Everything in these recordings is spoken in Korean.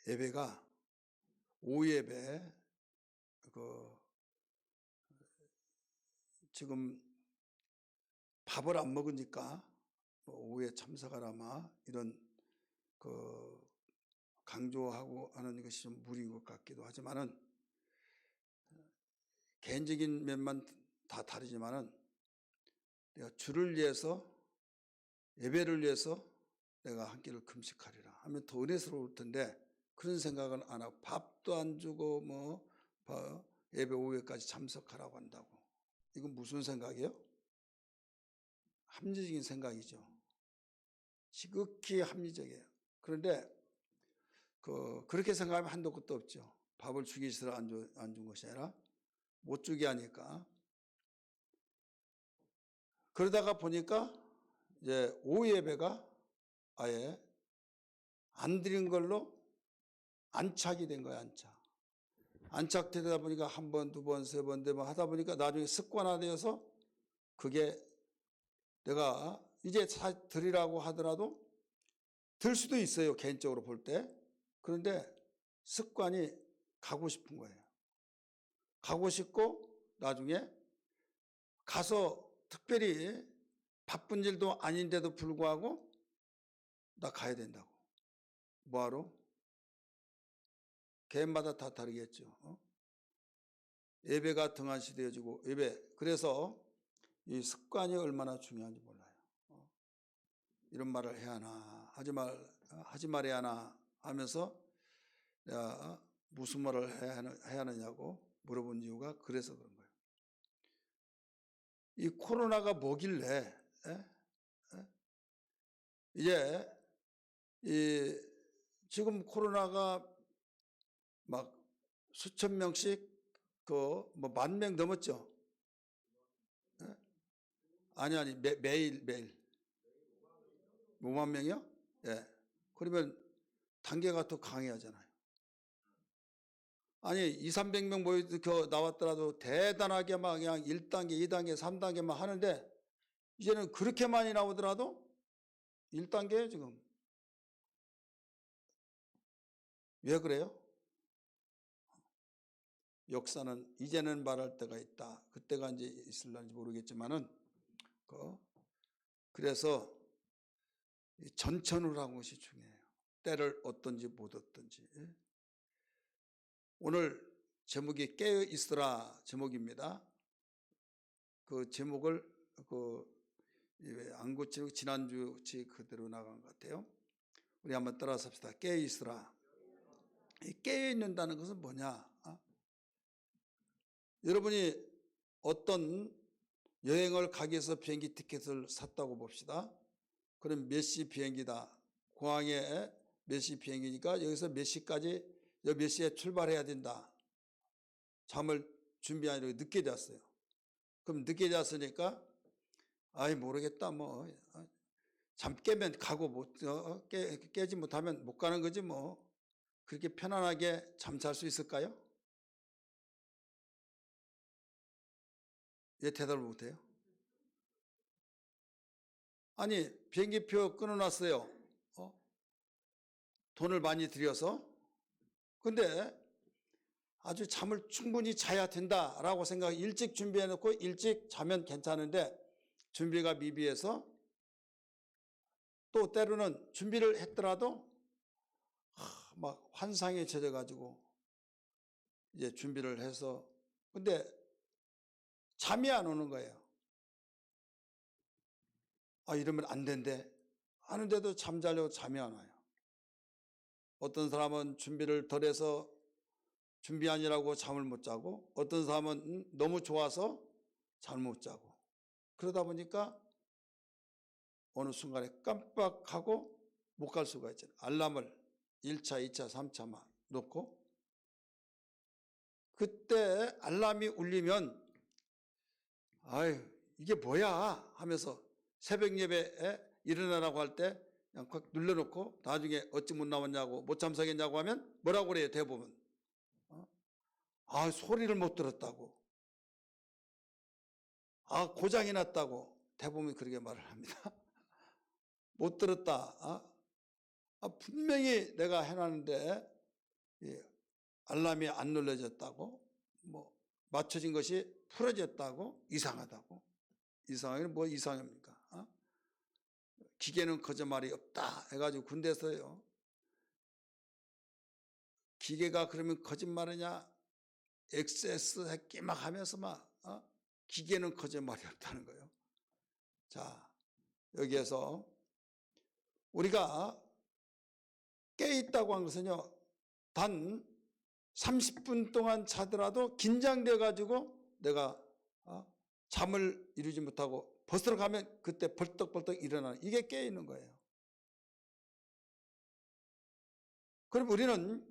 예배가 오후 예배 지금 밥을 안 먹으니까 뭐 오후에 참석하라마 이런 강조하고 하는 것이 좀 무리인 것 같기도 하지만은 개인적인 면만 다 다르지만은 내가 주를 위해서 예배를 위해서 내가 한 끼를 금식하리라 하면 더 은혜스러울 텐데 그런 생각은 안 하고 밥도 안 주고 예배 오후에까지 참석하라고 한다고. 이건 무슨 생각이에요? 합리적인 생각이죠. 지극히 합리적이에요. 그런데 그렇게 생각하면 한도 끝도 없죠. 밥을 주기 싫어 안 준 것이 아니라 못 주게 하니까. 그러다가 보니까 이제 오후 예배가 아예 안 드린 걸로 안착이 된 거예요. 안착되다 보니까 한 번, 두 번, 세 번, 네 번 하다 보니까 나중에 습관화되어서 그게 내가 이제 드리라고 하더라도 들 수도 있어요. 개인적으로 볼 때. 그런데 습관이 가고 싶은 거예요. 가고 싶고 나중에 가서 특별히 바쁜 일도 아닌데도 불구하고 나 가야 된다고. 뭐하러? 개인마다 다 다르겠죠. 예배가 등한시되어지고 예배. 그래서 이 습관이 얼마나 중요한지 몰라요. 이런 말을 해야 하나 하지 말아야 하나 하면서 내가 무슨 말을 해야 하느냐고 물어본 이유가 그래서 그런 거예요. 이 코로나가 뭐길래 이제 지금 코로나가 막 수천 명씩 만 명 넘었죠. 아니 매일 5만 명이요? 예. 그러면 단계가 더 강해야잖아요. 아니 200~300명 나왔더라도 대단하게 막 그냥 1단계, 2단계, 3단계만 하는데 이제는 그렇게 많이 나오더라도 1단계예요 지금. 왜 그래요? 역사는 이제는 말할 때가 있다. 그때가 이제 있을런지 모르겠지만은 그래서 전천후라는 것이 중요해요. 때를 얻든지 못 얻든지. 오늘 제목이 깨어 있으라 제목입니다. 그 제목을 안 고치고 지난주 그대로 나간 것 같아요. 우리 한번 따라서 합시다. 깨어 있으라. 깨어 있는다는 것은 뭐냐? 여러분이 어떤 여행을 가기 위해서 비행기 티켓을 샀다고 봅시다. 그럼 몇 시 비행기다. 공항에 몇 시 비행기니까 여기서 몇 시까지 몇 시에 출발해야 된다. 잠을 준비하려고 늦게 잤어요. 그럼 늦게 잤으니까 모르겠다 잠 깨면 가고 깨지 못하면 못 가는 거지 뭐. 그렇게 편안하게 잠잘 수 있을까요? 왜 대답을 못해요? 아니 비행기표 끊어놨어요. 돈을 많이 들여서. 근데 아주 잠을 충분히 자야 된다라고 생각해 일찍 준비해놓고 일찍 자면 괜찮은데 준비가 미비해서 또 때로는 준비를 했더라도 막 환상에 젖어가지고 이제 준비를 해서 근데 잠이 안 오는 거예요. 이러면 안 된대 하는데도 잠자려고 잠이 안 와요. 어떤 사람은 준비를 덜 해서 준비 아니라고 잠을 못 자고 어떤 사람은 너무 좋아서 잠을 못 자고 그러다 보니까 어느 순간에 깜빡하고 못 갈 수가 있잖아요. 알람을 1차, 2차, 3차 막 놓고 그때 알람이 울리면 이게 뭐야 하면서 새벽 예배에 일어나라고 할 때 그냥 꽉 눌러놓고 나중에 어찌 못 나왔냐고 못 참석했냐고 하면 뭐라고 그래요 대부분? 소리를 못 들었다고 고장이 났다고 대부분 그렇게 말을 합니다. 못 들었다. 분명히 내가 해놨는데 알람이 안 눌러졌다고, 뭐 맞춰진 것이 풀어졌다고, 이상하다고. 이상하기는 뭐 이상합니까? 기계는 거짓말이 없다 해가지고 군대에서요, 기계가 그러면 거짓말이냐, XS 했기 막 하면서 막 기계는 거짓말이 없다는 거예요. 자, 여기에서 우리가 깨있다고 한 것은요, 단 30분 동안 자더라도 긴장돼 가지고 내가 잠을 이루지 못하고 벗으러 가면 그때 벌떡벌떡 일어나는, 이게 깨있는 거예요. 그럼 우리는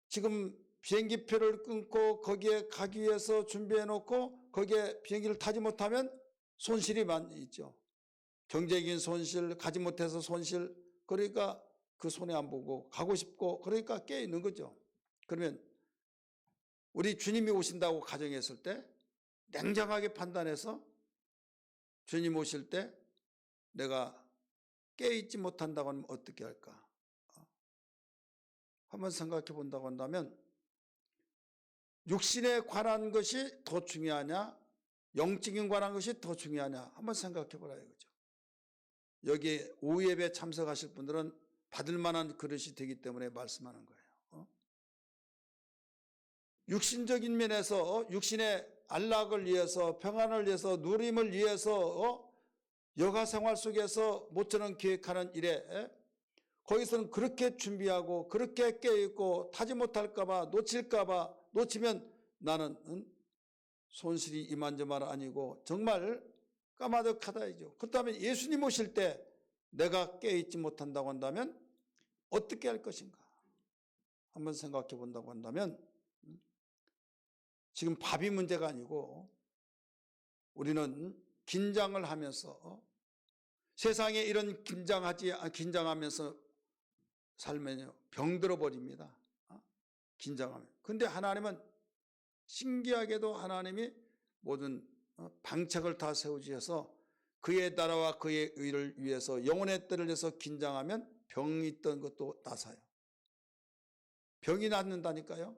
지금 비행기표를 끊고 거기에 가기 위해서 준비해 놓고 거기에 비행기를 타지 못하면 손실이 많이 있죠. 경제적인 손실, 가지 못해서 손실, 그러니까 그 손해 안 보고 가고 싶고, 그러니까 깨 있는 거죠. 그러면 우리 주님이 오신다고 가정했을 때 냉정하게 판단해서 주님 오실 때 내가 깨 있지 못한다고 하면 어떻게 할까? 한번 생각해 본다고 한다면, 육신에 관한 것이 더 중요하냐, 영적인 관한 것이 더 중요하냐, 한번 생각해 보라 이거죠. 여기 오후 예배 참석하실 분들은 받을 만한 그릇이 되기 때문에 말씀하는 거예요. 육신적인 면에서 육신의 안락을 위해서, 평안을 위해서, 누림을 위해서 여가 생활 속에서 모처럼 계획하는 일에 거기서는 그렇게 준비하고 그렇게 깨어있고 타지 못할까 봐, 놓칠까 봐, 놓치면 나는 손실이 이만저만 아니고 정말 까마득하다이죠. 그렇다면 예수님 오실 때 내가 깨어있지 못한다고 한다면 어떻게 할 것인가? 한번 생각해 본다고 한다면, 지금 밥이 문제가 아니고 우리는 긴장을 하면서 세상에 이런 긴장하면서 살면요 병들어 버립니다. 긴장하면. 근데 하나님은 신기하게도 하나님이 모든 방책을 다 세우셔서 그의 나라와 그의 의를 위해서 영혼의 때를 위해서 긴장하면 병이 있던 것도 나사요. 병이 낫는다니까요.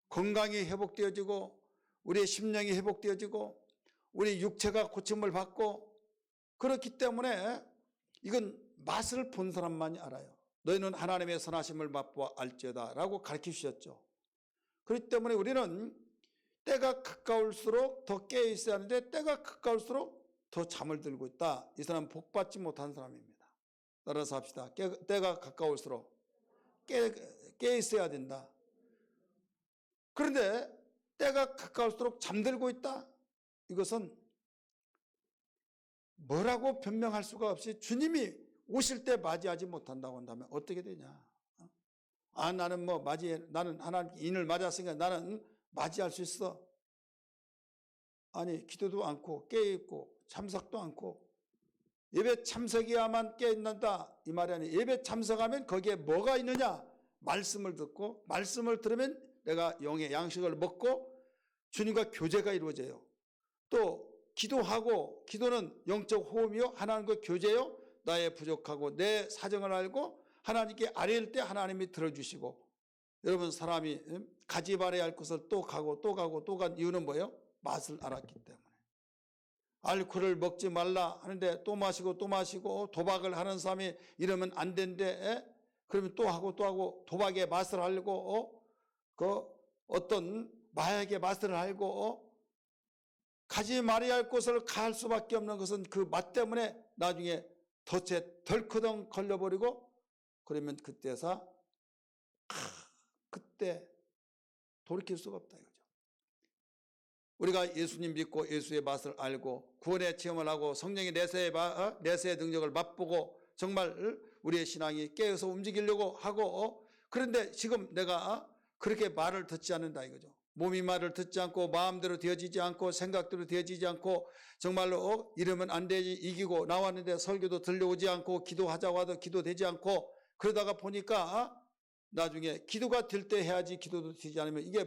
건강이 회복되어지고 우리의 심령이 회복되어지고 우리 육체가 고침을 받고, 그렇기 때문에 이건 맛을 본 사람만이 알아요. 너희는 하나님의 선하심을 맛보아 알지어다 라고 가르쳐 주셨죠. 그렇기 때문에 우리는 때가 가까울수록 더 깨어 있어야 하는데 때가 가까울수록 더 잠을 들고 있다. 이 사람은 복받지 못한 사람입니다. 따라서 합시다. 때가 가까울수록 깨어 있어야 된다. 그런데 때가 가까울수록 잠들고 있다. 이것은 뭐라고 변명할 수가 없이 주님이 오실 때 맞이하지 못한다고 한다면 어떻게 되냐? 나는 나는 하나님 인을 맞았으니까 나는 맞이할 수 있어. 아니, 기도도 않고 깨어있고 참석도 않고, 예배 참석이야만 깨어있는다 이 말이 아니에요. 예배 참석하면 거기에 뭐가 있느냐? 말씀을 듣고, 말씀을 들으면 내가 영의 양식을 먹고 주님과 교제가 이루어져요. 또 기도하고, 기도는 영적 호흡이요 하나님과 교제요. 나의 부족하고 내 사정을 알고 하나님께 아뢰일 때 하나님이 들어주시고, 여러분 사람이 가지 말아야 할 것을 또 가고 또 가고 또 간 이유는 뭐예요? 맛을 알았기 때문에. 알코올을 먹지 말라 하는데 또 마시고 또 마시고, 도박을 하는 사람이 이러면 안 된대. 그러면 또 하고 또 하고, 도박의 맛을 알고 그 어떤 마약의 맛을 알고 가지 말아야 할 곳을 갈 수밖에 없는 것은 그 맛 때문에 나중에 덫에 덜커덩 걸려버리고, 그러면 그때 돌이킬 수가 없다 이거죠. 우리가 예수님 믿고 예수의 맛을 알고 구원의 체험을 하고 성령의 내세의 능력을 맛보고 정말 우리의 신앙이 깨어서 움직이려고 하고, 그런데 지금 내가 그렇게 말을 듣지 않는다 이거죠. 몸이 말을 듣지 않고 마음대로 되어지지 않고 생각대로 되어지지 않고, 정말로 이러면 안 되지 이기고 나왔는데 설교도 들려오지 않고 기도하자고 하도 기도되지 않고, 그러다가 보니까 나중에 기도가 될 때 해야지 기도도 되지 않으면 이게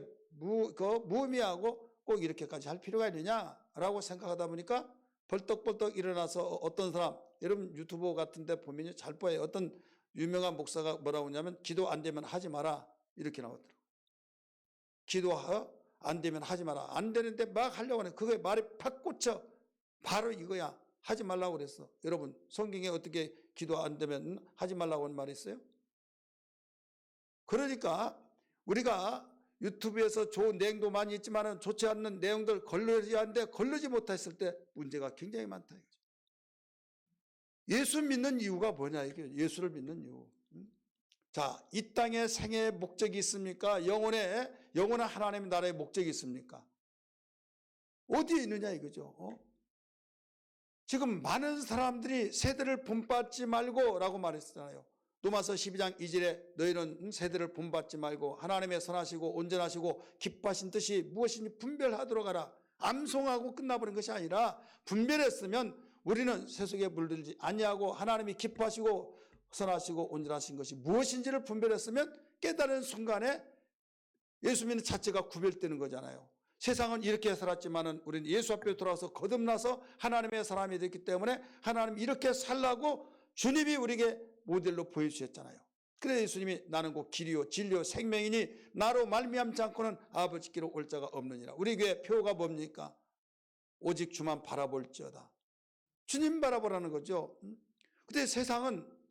무의미하고 꼭 이렇게까지 할 필요가 있느냐라고 생각하다 보니까 벌떡벌떡 일어나서 어떤 사람, 여러분 유튜브 같은 데 보면 잘 보여요. 어떤 유명한 목사가 뭐라고 하냐면 기도 안 되면 하지 마라. 이렇게 나오더라고요. 기도 안 되면 하지 마라. 안 되는데 막 하려고 하는 그거에 말이 팍 꽂혀. 바로 이거야. 하지 말라고 그랬어. 여러분 성경에 어떻게 기도 안 되면 하지 말라고 하는 말이 있어요? 그러니까 우리가 유튜브에서 좋은 내용도 많이 있지만 좋지 않는 내용들 걸러지 않는데 걸러지 못했을 때 문제가 굉장히 많다 이거죠. 예수 믿는 이유가 뭐냐 이게 예수를 믿는 이유. 자, 이 땅에 생애의 목적이 있습니까? 영원한 하나님의 나라의 목적이 있습니까? 어디에 있느냐 이거죠. 지금 많은 사람들이 세대를 본받지 말고 라고 말했잖아요. 로마서 12장 2절에 너희는 세대를 본받지 말고 하나님의 선하시고 온전하시고 기뻐하신 뜻이 무엇인지 분별하도록 하라. 암송하고 끝나버린 것이 아니라 분별했으면 우리는 세속에 물들지 아니하고 하나님이 기뻐하시고 선하시고 온전하신 것이 무엇인지를 분별했으면 깨달은 순간에 예수 믿는 자체가 구별되는 거잖아요. 세상은 이렇게 살았지만은 우리는 예수 앞에 돌아와서 거듭나서 하나님의 사람이 됐기 때문에 하나님 이렇게 살라고 주님이 우리에게 모델로 보여주셨잖아요. 그래서 예수님이 나는 곧 길이요 진리요 생명이니 나로 말미암지 않고는 아버지께로 올 자가 없느니라. 우리 교회 표가 뭡니까? 오직 주만 바라볼지어다. 주님 바라보라는 거죠. 근데 세상을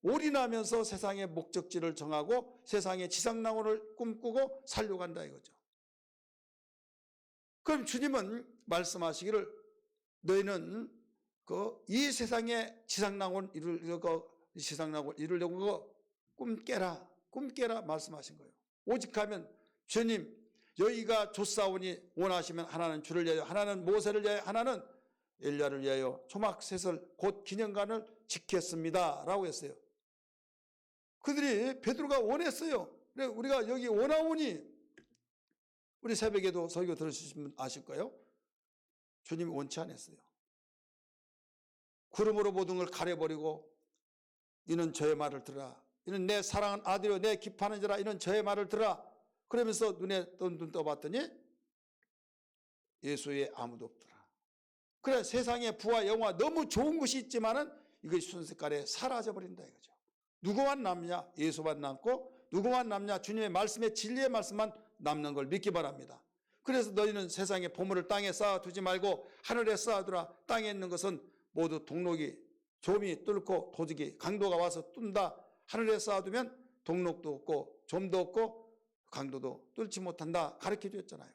올인하면서 세상의 목적지를 정하고 세상의 지상낙원을 꿈꾸고 살려고 한다 이거죠. 그럼 주님은 말씀하시기를 너희는 이 세상의 지상낙원 이루려고 꿈 깨라 말씀하신 거예요. 오직 하면 주님 여기가 조사오니 원하시면 하나는 주를 위하여 하나는 모세를 위하여 하나는 엘리야를 위하여 초막셋을 곧 기념관을 지켰습니다 라고 했어요. 그들이 베드로가 원했어요. 우리가 여기 원하오니 우리 새벽에도 설교 들으시면 아실 거예요. 주님이 원치 않았어요. 구름으로 모든 걸 가려버리고 이는 저의 말을 들으라. 이는 내 사랑하는 아들이요 내 기뻐하는 자라. 이는 저의 말을 들으라. 그러면서 눈 떠봤더니 예수에 아무도 없더라. 그래 세상에 부와 영화 너무 좋은 것이 있지만은 이것이 순식간에 사라져버린다 이거죠. 누구만 남냐? 예수만 남고 누구만 남냐? 주님의 말씀의 진리의 말씀만 남는 걸 믿기 바랍니다. 그래서 너희는 세상의 보물을 땅에 쌓아두지 말고 하늘에 쌓아두라. 땅에 있는 것은 모두 동록이 좀이 뚫고 도둑이 강도가 와서 뚫는다. 하늘에 쌓아두면 동록도 없고 좀도 없고 강도도 뚫지 못한다. 가르쳐 주었잖아요.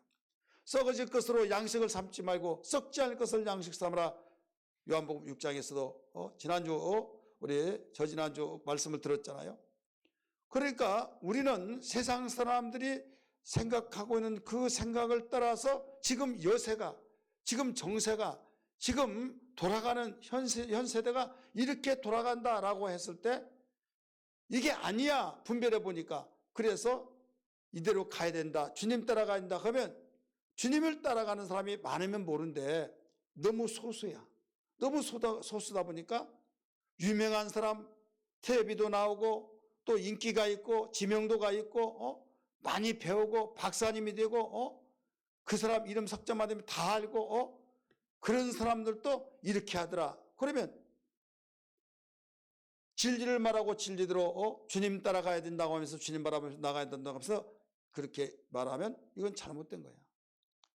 썩어질 것으로 양식을 삼지 말고 썩지 않을 것을 양식 삼으라. 요한복음 6장에서도 우리 저지난주 말씀을 들었잖아요. 그러니까 우리는 세상 사람들이 생각하고 있는 그 생각을 따라서 지금 여세가 지금 정세가 지금 돌아가는 현 세대가 이렇게 돌아간다라고 했을 때 이게 아니야 분별해 보니까. 그래서 이대로 가야 된다 주님 따라가야 된다 하면 주님을 따라가는 사람이 많으면 모르는데 너무 소수야. 너무 소수다 보니까 유명한 사람 텔레비도 나오고 또 인기가 있고 지명도가 있고 많이 배우고 박사님이 되고 그 사람 이름 석자만 되면 다 알고 그런 사람들도 이렇게 하더라. 그러면 진리를 말하고 진리대로 주님 따라가야 된다고 하면서 주님 바라보면서 나가야 된다고 하면서 그렇게 말하면 이건 잘못된 거야.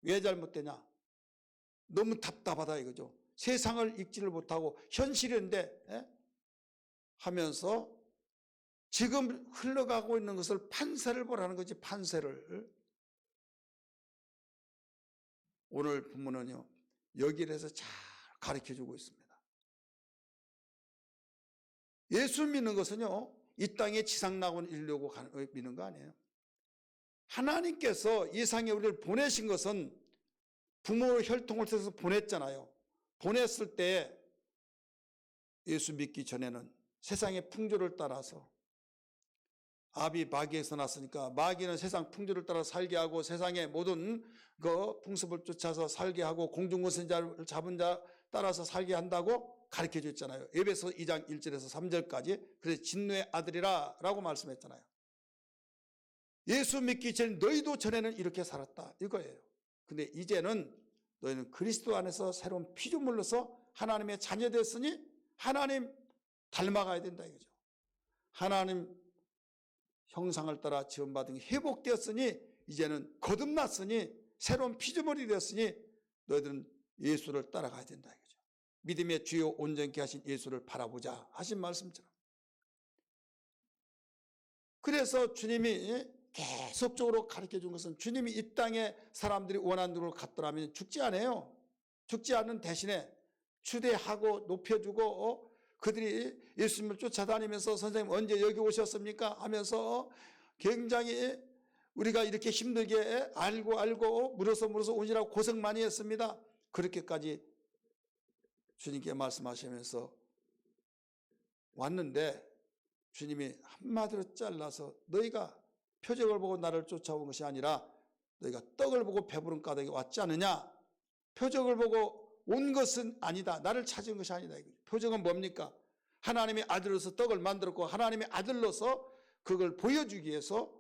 왜 잘못되냐? 너무 답답하다 이거죠. 세상을 읽지를 못하고 현실인데 하면서 지금 흘러가고 있는 것을 판세를 보라는 거지. 판세를. 오늘 본문은요 여기에 대해서 잘 가르쳐주고 있습니다. 예수 믿는 것은요 이 땅에 지상낙원 이루려고 믿는 거 아니에요. 하나님께서 이 세상에 우리를 보내신 것은 부모의 혈통을 통해서 보냈잖아요. 보냈을 때 예수 믿기 전에는 세상의 풍조를 따라서 아비 마귀에서 났으니까 마귀는 세상 풍조를 따라 살게 하고 세상의 모든 그 풍습을 쫓아서 살게 하고 공중권세자를 잡은 자 따라서 살게 한다고 가르쳐 줬잖아요. 에베소 2장 1절에서 3절까지. 그래서 진노의 아들이라 라고 말씀했잖아요. 예수 믿기 전에 너희도 전에는 이렇게 살았다 이거예요. 근데 이제는 너희는 그리스도 안에서 새로운 피조물로서 하나님의 자녀 됐으니 하나님 닮아가야 된다 이거죠. 하나님 형상을 따라 지원받은 게 회복되었으니 이제는 거듭났으니 새로운 피조물이 되었으니 너희들은 예수를 따라가야 된다 이거죠. 믿음의 주요 온전케 하신 예수를 바라보자 하신 말씀처럼. 그래서 주님이 계속적으로 가르쳐 준 것은 주님이 이 땅에 사람들이 원하는 대로 갔더라면 죽지 않아요. 죽지 않는 대신에 추대하고 높여주고 그들이 예수님을 쫓아다니면서 선생님 언제 여기 오셨습니까? 하면서 굉장히 우리가 이렇게 힘들게 알고 물어서 오시라고 고생 많이 했습니다. 그렇게까지 주님께 말씀하시면서 왔는데 주님이 한마디로 잘라서 너희가 표적을 보고 나를 쫓아온 것이 아니라 너희가 떡을 보고 배부른 까닭에 왔지 않느냐. 표적을 보고 온 것은 아니다. 나를 찾은 것이 아니다. 표적은 뭡니까? 하나님의 아들로서 떡을 만들었고 하나님의 아들로서 그걸 보여주기 위해서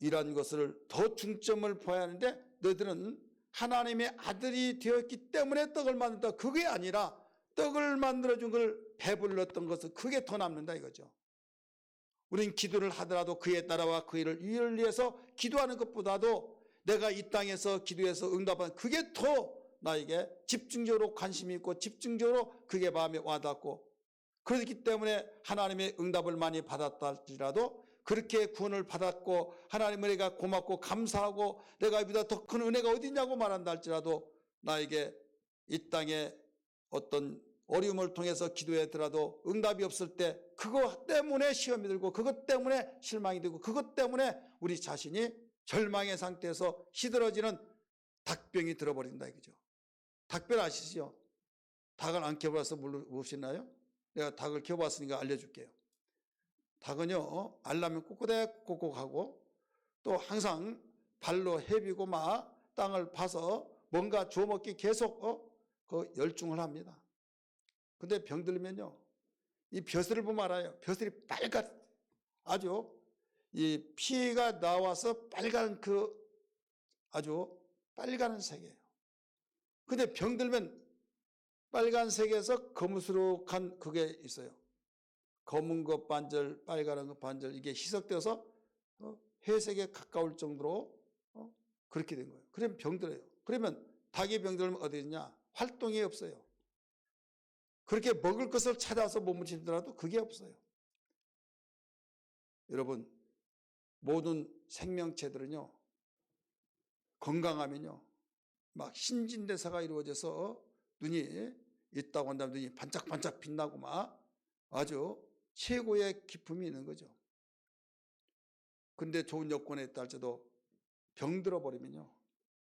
이런 것을 더 중점을 보아야 하는데 너희들은 하나님의 아들이 되었기 때문에 떡을 만든다. 그게 아니라 떡을 만들어준 걸 배불렀던 것은 그게 더 남는다 이거죠. 우린 기도를 하더라도 그에 따라와 그 일을 위해서 기도하는 것보다도 내가 이 땅에서 기도해서 응답하는 그게 더 나에게 집중적으로 관심이 있고 집중적으로 그게 마음에 와닿고 그렇기 때문에 하나님의 응답을 많이 받았다 할지라도 그렇게 구원을 받았고 하나님을 내가 고맙고 감사하고 내가 이보다 더 큰 은혜가 어디 있냐고 말한다 할지라도 나에게 이 땅에 어떤 어려움을 통해서 기도하더라도 응답이 없을 때 그것 때문에 시험이 들고 그것 때문에 실망이 되고 그것 때문에 우리 자신이 절망의 상태에서 시들어지는 닭병이 들어버린다 이거죠. 닭병 아시죠? 닭을 안 켜봐서 모르시나요? 내가 닭을 켜봤으니까 알려줄게요. 닭은요 알라면 꼿꼿하고 또 항상 발로 헤비고 막 땅을 파서 뭔가 주워 먹기 계속 그 열중을 합니다. 근데 병들면요 이 벼슬을 보면 알아요. 벼슬이 빨갛 아주 이 피가 나와서 빨간 그 아주 빨간색이에요. 근데 병들면 빨간색에서 거무스룩한 그게 있어요. 검은 것 반절, 빨간 것 반절 이게 희석되어서 회색에 가까울 정도로 그렇게 된 거예요. 그러면 병들어요. 그러면 닭이 병들면 어디 있냐? 활동이 없어요. 그렇게 먹을 것을 찾아서 몸을 힘들어도 그게 없어요. 여러분 모든 생명체들은요 건강하면요 막 신진대사가 이루어져서 눈이 있다고 한다면 눈이 반짝반짝 빛나고 막 아주 최고의 기품이 있는 거죠. 근데 좋은 여건에 있다 할지라도 병들어 버리면요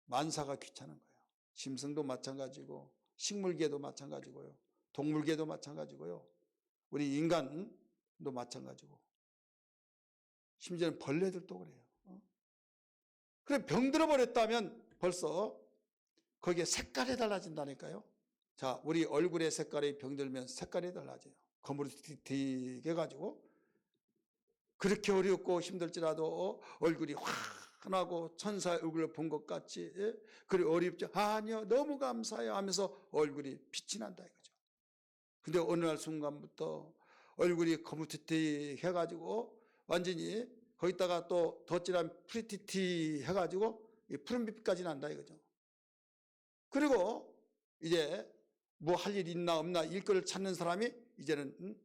만사가 귀찮은 거예요. 짐승도 마찬가지고 식물계도 마찬가지고요. 동물계도 마찬가지고요. 우리 인간도 마찬가지고 심지어는 벌레들도 그래요. 그래 병들어 버렸다면 벌써 거기에 색깔이 달라진다니까요. 자, 우리 얼굴의 색깔이 병들면 색깔이 달라져요. 거무르게 가지고 그렇게 어렵고 힘들지라도 얼굴이 환하고 천사의 얼굴을 본 것 같지 그리 어렵죠. 아니요 너무 감사해요 하면서 얼굴이 빛이 난다 이거죠. 근데 어느 날 순간부터 얼굴이 거무튀튀 해가지고 완전히 거기다가 또 덧질한 프리티티 해가지고 푸른빛까지 난다 이거죠. 그리고 이제 뭐 할 일 있나 없나 일거리를 찾는 사람이 이제는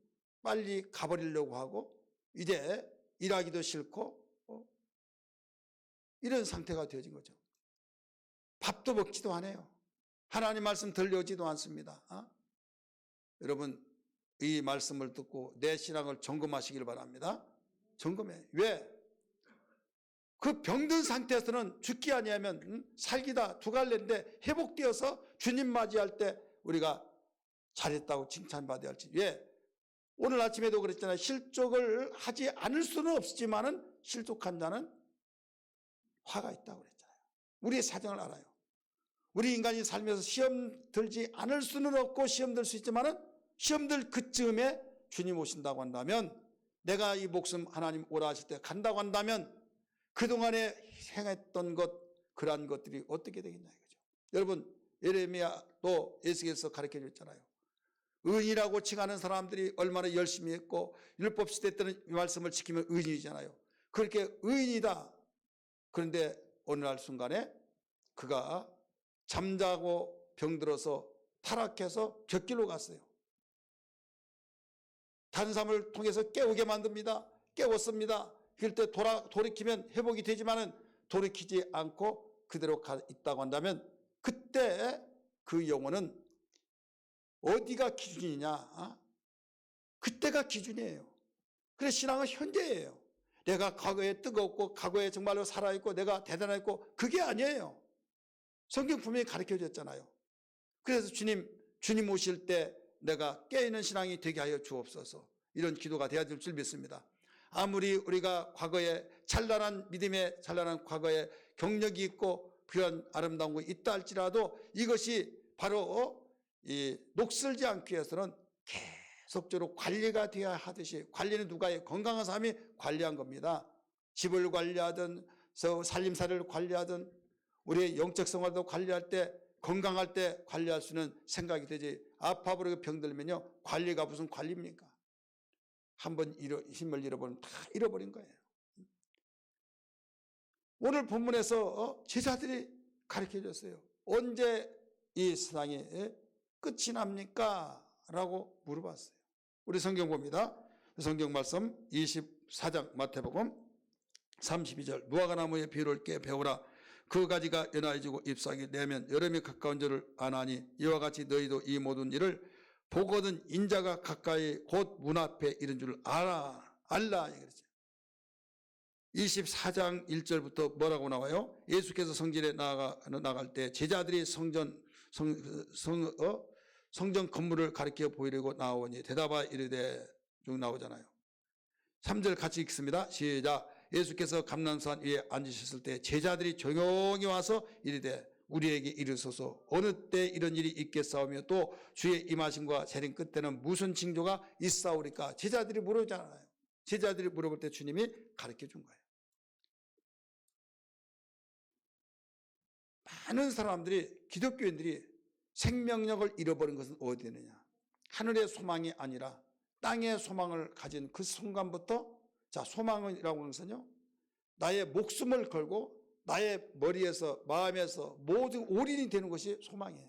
빨리 가버리려고 하고 이제 일하기도 싫고 이런 상태가 되어진 거죠. 밥도 먹지도 않아요. 하나님 말씀 들려오지도 않습니다. 여러분 이 말씀을 듣고 내 신앙을 점검하시길 바랍니다. 점검해. 왜? 그 병든 상태에서는 죽기 아니하면 살기다 두 갈래인데 회복되어서 주님 맞이할 때 우리가 잘했다고 칭찬받아야 할지. 왜? 오늘 아침에도 그랬잖아요. 실족을 하지 않을 수는 없지만은 실족한 자는 화가 있다고 그랬잖아요. 우리의 사정을 알아요. 우리 인간이 살면서 시험 들지 않을 수는 없고 시험 들 수 있지만은 시험 들 그쯤에 주님 오신다고 한다면 내가 이 목숨 하나님 오라 하실 때 간다고 한다면 그동안에 행했던 것 그러한 것들이 어떻게 되겠냐 이거죠. 여러분 예레미야도 예수께서 가르쳐 줬잖아요. 의인이라고 칭하는 사람들이 얼마나 열심히 했고 율법 시대 때는 이 말씀을 지키면 의인이잖아요. 그렇게 의인이다. 그런데 어느 날 순간에 그가 잠자고 병들어서 타락해서 곁길로 갔어요. 단삼을 통해서 깨우게 만듭니다. 깨웠습니다. 그럴 때 돌이키면 회복이 되지만은 돌이키지 않고 그대로 있다고 한다면 그때 그 영혼은 어디가 기준이냐? 그때가 기준이에요. 그래서 신앙은 현재예요. 내가 과거에 뜨겁고 과거에 정말로 살아있고 내가 대단했고 그게 아니에요. 성경 분명히 가르쳐줬잖아요. 그래서 주님 오실 때 내가 깨어있는 신앙이 되게 하여 주옵소서. 이런 기도가 되어야 될 줄 믿습니다. 아무리 우리가 과거에 찬란한 믿음의 찬란한 과거에 경력이 있고 그런 아름다운 거 있다 할지라도 이것이 바로 이 녹슬지 않기 위해서는 계속적으로 관리가 되어야 하듯이 관리는 누가 해요? 건강한 사람이 관리한 겁니다. 집을 관리하든 살림살이를 관리하든 우리의 영적 생활도 관리할 때 건강할 때 관리할 수 있는 생각이 되지 아파버리고 병들면요 관리가 무슨 관리입니까? 한번 힘을 잃어버리면 다 잃어버린 거예요. 오늘 본문에서 제자들이 가르쳐줬어요. 언제 이 세상이 끝이 납니까? 라고 물어봤어요. 우리 성경 봅니다. 성경 말씀 24장 마태복음 32절 무화과나무의 비율을 깨 배우라. 그 가지가 연하여지고 잎사귀 내면 여름이 가까운 줄을 아나니 이와 같이 너희도 이 모든 일을 보거든 인자가 가까이 곧 문 앞에 이른 줄을 알라. 그랬죠. 24장 1절부터 뭐라고 나와요? 예수께서 성전에 나갈 때 제자들이 성전 건물을 가리켜 보이려고 나오니 대답하 이르되 쭉 나오잖아요. 3절 같이 읽습니다. 시작. 예수께서 감람산 위에 앉으셨을 때 제자들이 조용히 와서 이르되 우리에게 이르소서 어느 때 이런 일이 있겠사오며 또 주의 임하심과 재림 끝에는 무슨 징조가 있사오리까? 제자들이 물어잖아요. 제자들이 물어볼 때 주님이 가르쳐 준 거예요. 많은 사람들이 기독교인들이 생명력을 잃어버린 것은 어디 있느냐? 하늘의 소망이 아니라 땅의 소망을 가진 그 순간부터 소망이라고 하는 것은요 나의 목숨을 걸고 나의 머리에서 마음에서 모든 올인이 되는 것이 소망이에요.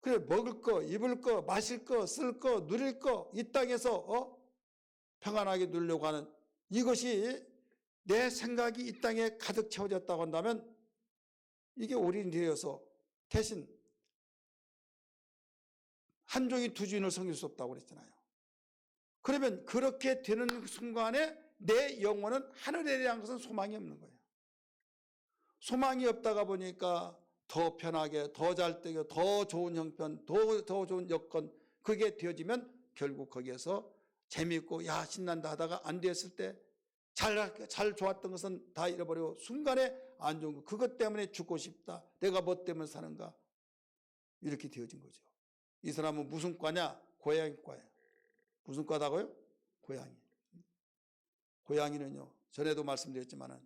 그래 먹을 거 입을 거 마실 거 쓸 거 누릴 거 이 땅에서 평안하게 누리려고 하는 이것이 내 생각이 이 땅에 가득 채워졌다고 한다면 이게 올인이 되어서 대신 한 종이 두 주인을 섬길 수 없다고 그랬잖아요. 그러면 그렇게 되는 순간에 내 영혼은 하늘에 대한 것은 소망이 없는 거예요. 소망이 없다가 보니까 더 편하게 더 잘 되게 더 좋은 형편 더 좋은 여건 그게 되어지면 결국 거기에서 재미있고 야 신난다 하다가 안 되었을 때 잘 좋았던 것은 다 잃어버리고 순간에 안 좋은 거 그것 때문에 죽고 싶다. 내가 뭐 때문에 사는가 이렇게 되어진 거죠. 이 사람은 무슨 과냐? 고양이과예요. 무슨 과다고요? 고양이. 고양이는요 전에도 말씀드렸지만은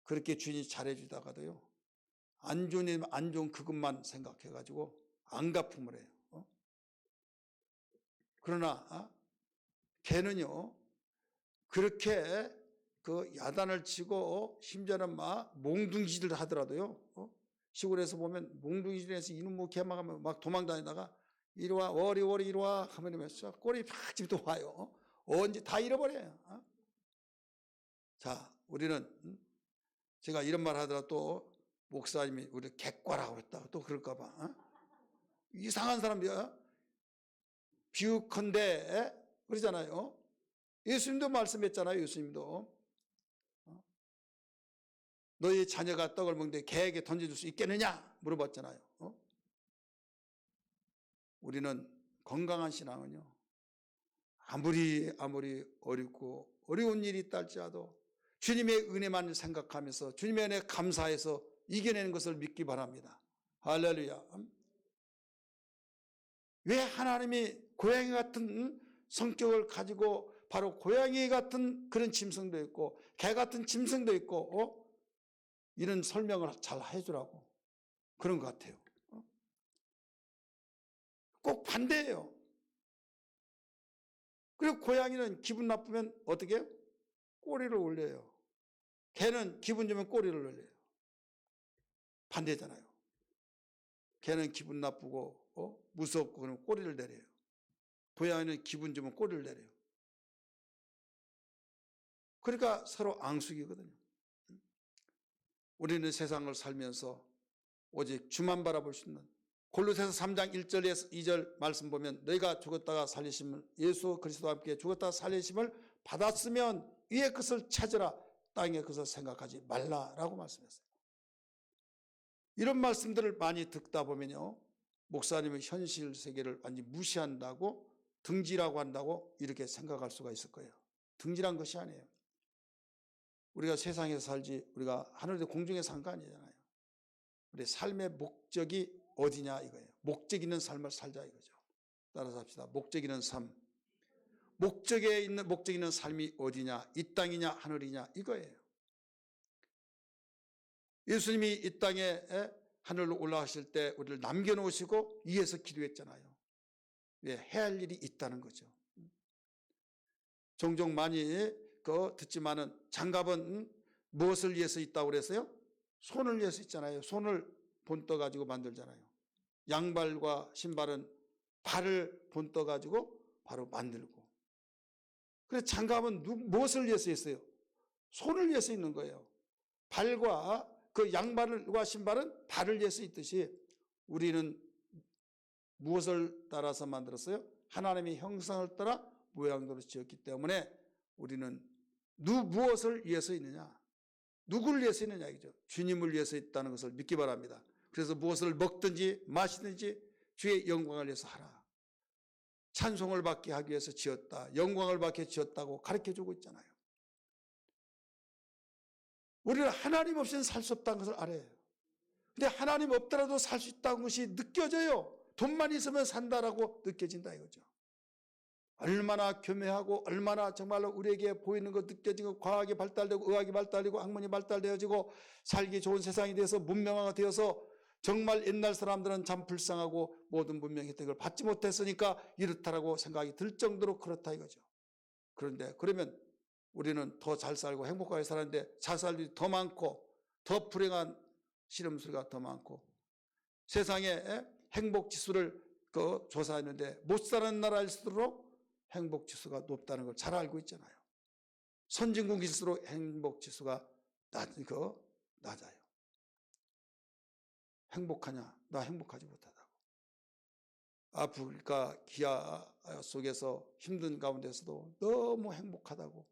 그렇게 주인이 잘해주다가도요 안 좋은 일, 안 좋은 그것만 생각해가지고 안갚음을 해요. 그러나 개는요 그렇게 그 야단을 치고 심지어는 막 몽둥이질을 하더라도요 시골에서 보면 몽둥이질에서 이놈의 개막 막 도망다니다가 이리와 워리 이리와 하면서 꼬리 팍 집도 와요. 언제 다 잃어버려요. 자 우리는 제가 이런 말 하더라도 또 목사님이 우리 객과라고 했다고 또 그럴까 봐 이상한 사람이야. 비유컨대 그러잖아요. 예수님도 말씀했잖아요. 예수님도 너희 자녀가 떡을 먹는데 개에게 던져줄 수 있겠느냐 물어봤잖아요. 우리는 건강한 신앙은요 아무리 어렵고 어려운 일이 있다 할지라도 주님의 은혜만 생각하면서 주님의 은혜 감사해서 이겨내는 것을 믿기 바랍니다. 할렐루야. 왜 하나님이 고양이 같은 성격을 가지고 바로 고양이 같은 그런 짐승도 있고 개 같은 짐승도 있고 이런 설명을 잘 해주라고 그런 것 같아요. 꼭 반대예요. 그리고 고양이는 기분 나쁘면 어떻게 해요? 꼬리를 올려요. 개는 기분 좋으면 꼬리를 올려요. 반대잖아요. 개는 기분 나쁘고 무섭고 그러면 꼬리를 내려요. 고양이는 기분 좋으면 꼬리를 내려요. 그러니까 서로 앙숙이거든요. 우리는 세상을 살면서 오직 주만 바라볼 수 있는, 골로새서 3장 1절에서 2절 말씀 보면 너희가 죽었다가 살리심을, 예수 그리스도와 함께 죽었다가 살리심을 받았으면 위의 것을 찾으라, 땅의 것을 생각하지 말라라고 말씀했어요. 이런 말씀들을 많이 듣다 보면요, 목사님은 현실 세계를 완전히 무시한다고, 등지라고 한다고 이렇게 생각할 수가 있을 거예요. 등지란 것이 아니에요. 우리가 세상에서 살지 우리가 하늘의 공중에 산 거 아니잖아요. 우리 삶의 목적이 어디냐 이거예요. 목적 있는 삶을 살자 이거죠. 따라서 합시다. 목적 있는 삶. 목적 있는 삶이 어디냐? 이 땅이냐 하늘이냐 이거예요. 예수님이 이 땅에 하늘로 올라가실 때 우리를 남겨놓으시고 위에서 기도했잖아요. 왜? 해야 할 일이 있다는 거죠. 종종 많이 듣지만은 장갑은 무엇을 위해서 있다고 그랬어요? 손을 위해서 있잖아요. 손을 본떠 가지고 만들잖아요. 양발과 신발은 발을 본떠 가지고 바로 만들고. 그래서 장갑은 무엇을 위해서 있어요? 손을 위해서 있는 거예요. 발과 그 양발과 신발은 발을 위해서 있듯이 우리는 무엇을 따라서 만들었어요? 하나님의 형상을 따라 모양대로 지었기 때문에 우리는 무엇을 위해서 있느냐? 누구를 위해서 있느냐 이죠. 주님을 위해서 있다는 것을 믿기 바랍니다. 그래서 무엇을 먹든지 마시든지 주의 영광을 위해서 하라. 찬송을 받게 하기 위해서 지었다. 영광을 받게 지었다고 가르쳐주고 있잖아요. 우리는 하나님 없이는 살 수 없다는 것을 알아요. 근데 하나님 없더라도 살 수 있다는 것이 느껴져요. 돈만 있으면 산다라고 느껴진다 이거죠. 얼마나 교묘하고 얼마나 정말로 우리에게 보이는 것 느껴지고 과학이 발달되고 의학이 발달되고 학문이 발달되어지고 살기 좋은 세상이 되어서 문명화가 되어서 정말 옛날 사람들은 참 불쌍하고 모든 문명 혜택을 받지 못했으니까 이렇다라고 생각이 들 정도로 그렇다 이거죠. 그런데 그러면 우리는 더 잘 살고 행복하게 살았는데 자살 일이 더 많고 더 불행한 실험수가 더 많고 세상에 행복 지수를 조사했는데 못 사는 나라일수록 행복 지수가 높다는 걸 잘 알고 있잖아요. 선진국일수록 행복 지수가 낮아요. 행복하냐? 나 행복하지 못하다고. 아프리카 기아 속에서 힘든 가운데서도 너무 행복하다고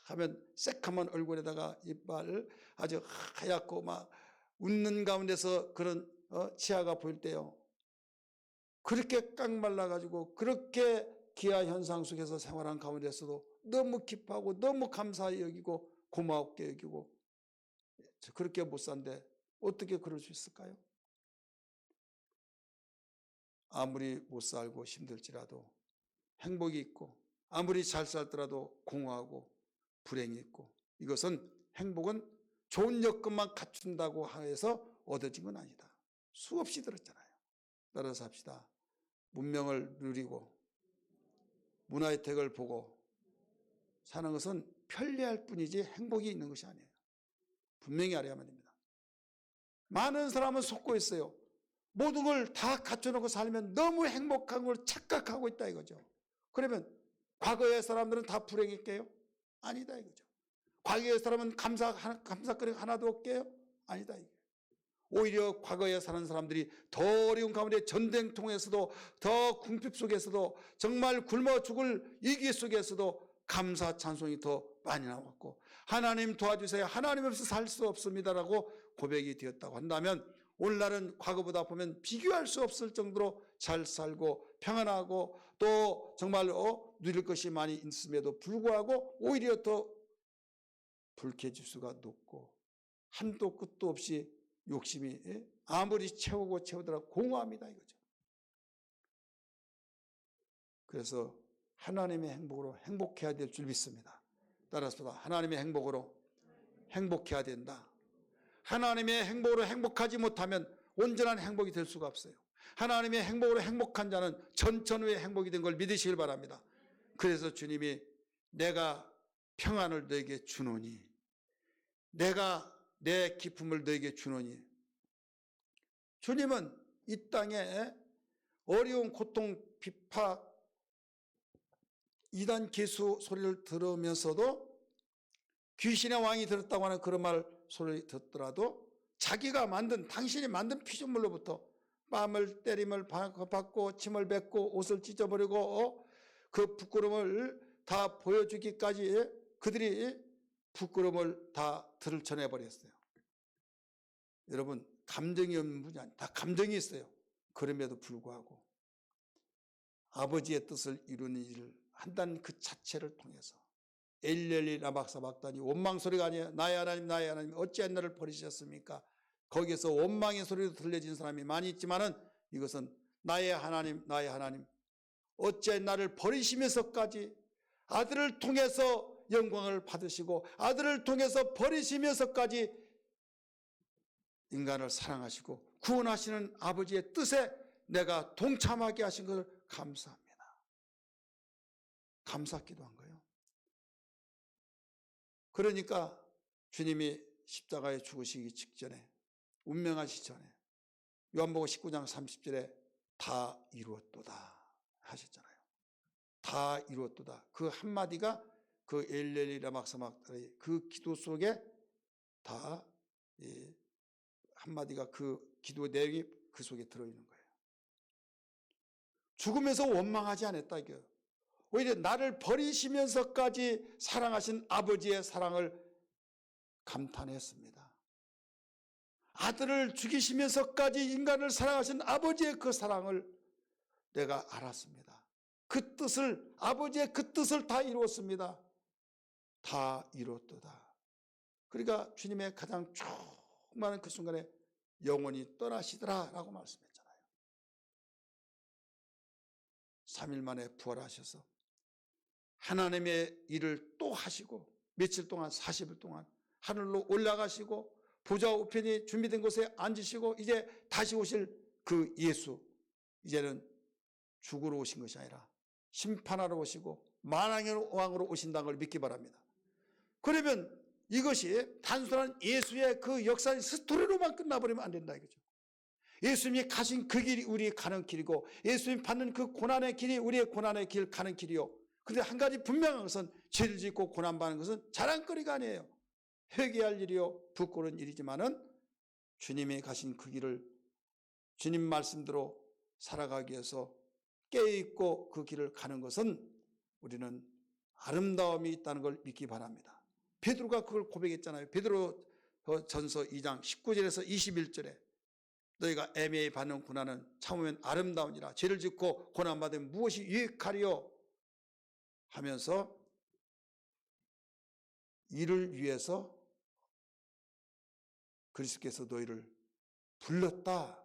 하면 새카만 얼굴에다가 이빨을 아주 하얗고 막 웃는 가운데서 그런 치아가 보일 때요. 그렇게 깡말라가지고 그렇게 기아 현상 속에서 생활한 가운데서도 너무 기뻐하고 너무 감사히 여기고 고맙게 여기고 그렇게 못 산데 어떻게 그럴 수 있을까요? 아무리 못 살고 힘들지라도 행복이 있고 아무리 잘 살더라도 공허하고 불행이 있고 이것은 행복은 좋은 여건만 갖춘다고 해서 얻어진 건 아니다. 수없이 들었잖아요. 따라서 합시다. 문명을 누리고 문화 혜택을 보고 사는 것은 편리할 뿐이지 행복이 있는 것이 아니에요. 분명히 알아야만 됩니다. 많은 사람은 속고 있어요. 모든 걸 다 갖춰놓고 살면 너무 행복한 걸 착각하고 있다 이거죠. 그러면 과거의 사람들은 다 불행했게요? 아니다 이거죠. 과거의 사람은 감사거리가 하나도 없게요? 아니다 이거예요. 오히려 과거에 사는 사람들이 더 어려운 가운데 전쟁 통해서도 더 궁핍 속에서도 정말 굶어 죽을 위기 속에서도 감사 찬송이 더 많이 나왔고 하나님 도와주세요. 하나님 없이 살 수 없습니다라고 고백이 되었다고 한다면 오늘날은 과거보다 보면 비교할 수 없을 정도로 잘 살고 평안하고 또 정말로 누릴 것이 많이 있음에도 불구하고 오히려 더 불쾌지수가 높고 한도 끝도 없이 욕심이 아무리 채우고 채우더라도 공허합니다 이거죠. 그래서 하나님의 행복으로 행복해야 될 줄 믿습니다. 따라서 하나님의 행복으로 행복해야 된다. 하나님의 행복으로 행복하지 못하면 온전한 행복이 될 수가 없어요. 하나님의 행복으로 행복한 자는 전천후의 행복이 된 걸 믿으시길 바랍니다. 그래서 주님이 내가 평안을 너에게 주노니, 내가 내 기쁨을 너에게 주노니. 주님은 이 땅에 어려운 고통, 비파, 이단 계수 소리를 들으면서도, 귀신의 왕이 들었다고 하는 그런 말 소리를 듣더라도 자기가 만든, 당신이 만든 피조물로부터 뺨을 때림을 받고 침을 뱉고 옷을 찢어버리고 그 부끄러움을 다 보여주기까지 그들이 부끄러움을 다 들쳐내버렸어요. 여러분, 감정이 없는 분이 아니에요. 다 감정이 있어요. 그럼에도 불구하고 아버지의 뜻을 이루는 일을 한다는 그 자체를 통해서 엘렐리 라박사박다니, 원망 소리가 아니에요. 나의 하나님, 나의 하나님, 어찌하여 나를 버리셨습니까? 거기에서 원망의 소리도 들려진 사람이 많이 있지만은 이것은 나의 하나님, 나의 하나님, 어찌하여 나를 버리시면서까지 아들을 통해서 영광을 받으시고 아들을 통해서 버리시면서까지 인간을 사랑하시고 구원하시는 아버지의 뜻에 내가 동참하게 하신 것을 감사합니다. 감사 기도한 거예요. 그러니까 주님이 십자가에 죽으시기 직전에, 운명하시기 전에 요한복음 19장 30절에 다 이루었도다 하셨잖아요. 다 이루었도다. 그 한마디가 그 엘렐리 라박사박다의 그 기도 속에 다 한마디가, 그 기도 내용이 그 속에 들어있는 거예요. 죽으면서 원망하지 않았다 이거예요. 오히려 나를 버리시면서까지 사랑하신 아버지의 사랑을 감탄했습니다. 아들을 죽이시면서까지 인간을 사랑하신 아버지의 그 사랑을 내가 알았습니다. 그 뜻을, 아버지의 그 뜻을 다 이루었습니다. 다 이루었도다. 그러니까 주님의 가장 충만한 그 순간에 영원히 떠나시더라 라고 말씀했잖아요. 3일 만에 부활하셔서 하나님의 일을 또 하시고 며칠 동안, 40일 동안 하늘로 올라가시고 보좌 우편이 준비된 곳에 앉으시고 이제 다시 오실 그 예수, 이제는 죽으러 오신 것이 아니라 심판하러 오시고 만왕의 왕으로 오신다는 걸 믿기 바랍니다. 그러면 이것이 단순한 예수의 그 역사의 스토리로만 끝나버리면 안 된다 이거죠. 예수님이 가신 그 길이 우리의 가는 길이고 예수님이 받는 그 고난의 길이 우리의 고난의 길 가는 길이요. 그런데 한 가지 분명한 것은 죄를 짓고 고난받는 것은 자랑거리가 아니에요. 회개할 일이요 부끄러운 일이지만은 주님이 가신 그 길을 주님 말씀대로 살아가기 위해서 깨어있고 그 길을 가는 것은 우리는 아름다움이 있다는 걸 믿기 바랍니다. 베드로가 그걸 고백했잖아요. 베드로 전서 2장 19절에서 21절에 너희가 애매히 받는 고난은 참으면 아름다우니라. 죄를 짓고 고난받으면 무엇이 유익하리요 하면서 이를 위해서 그리스도께서 너희를 불렀다.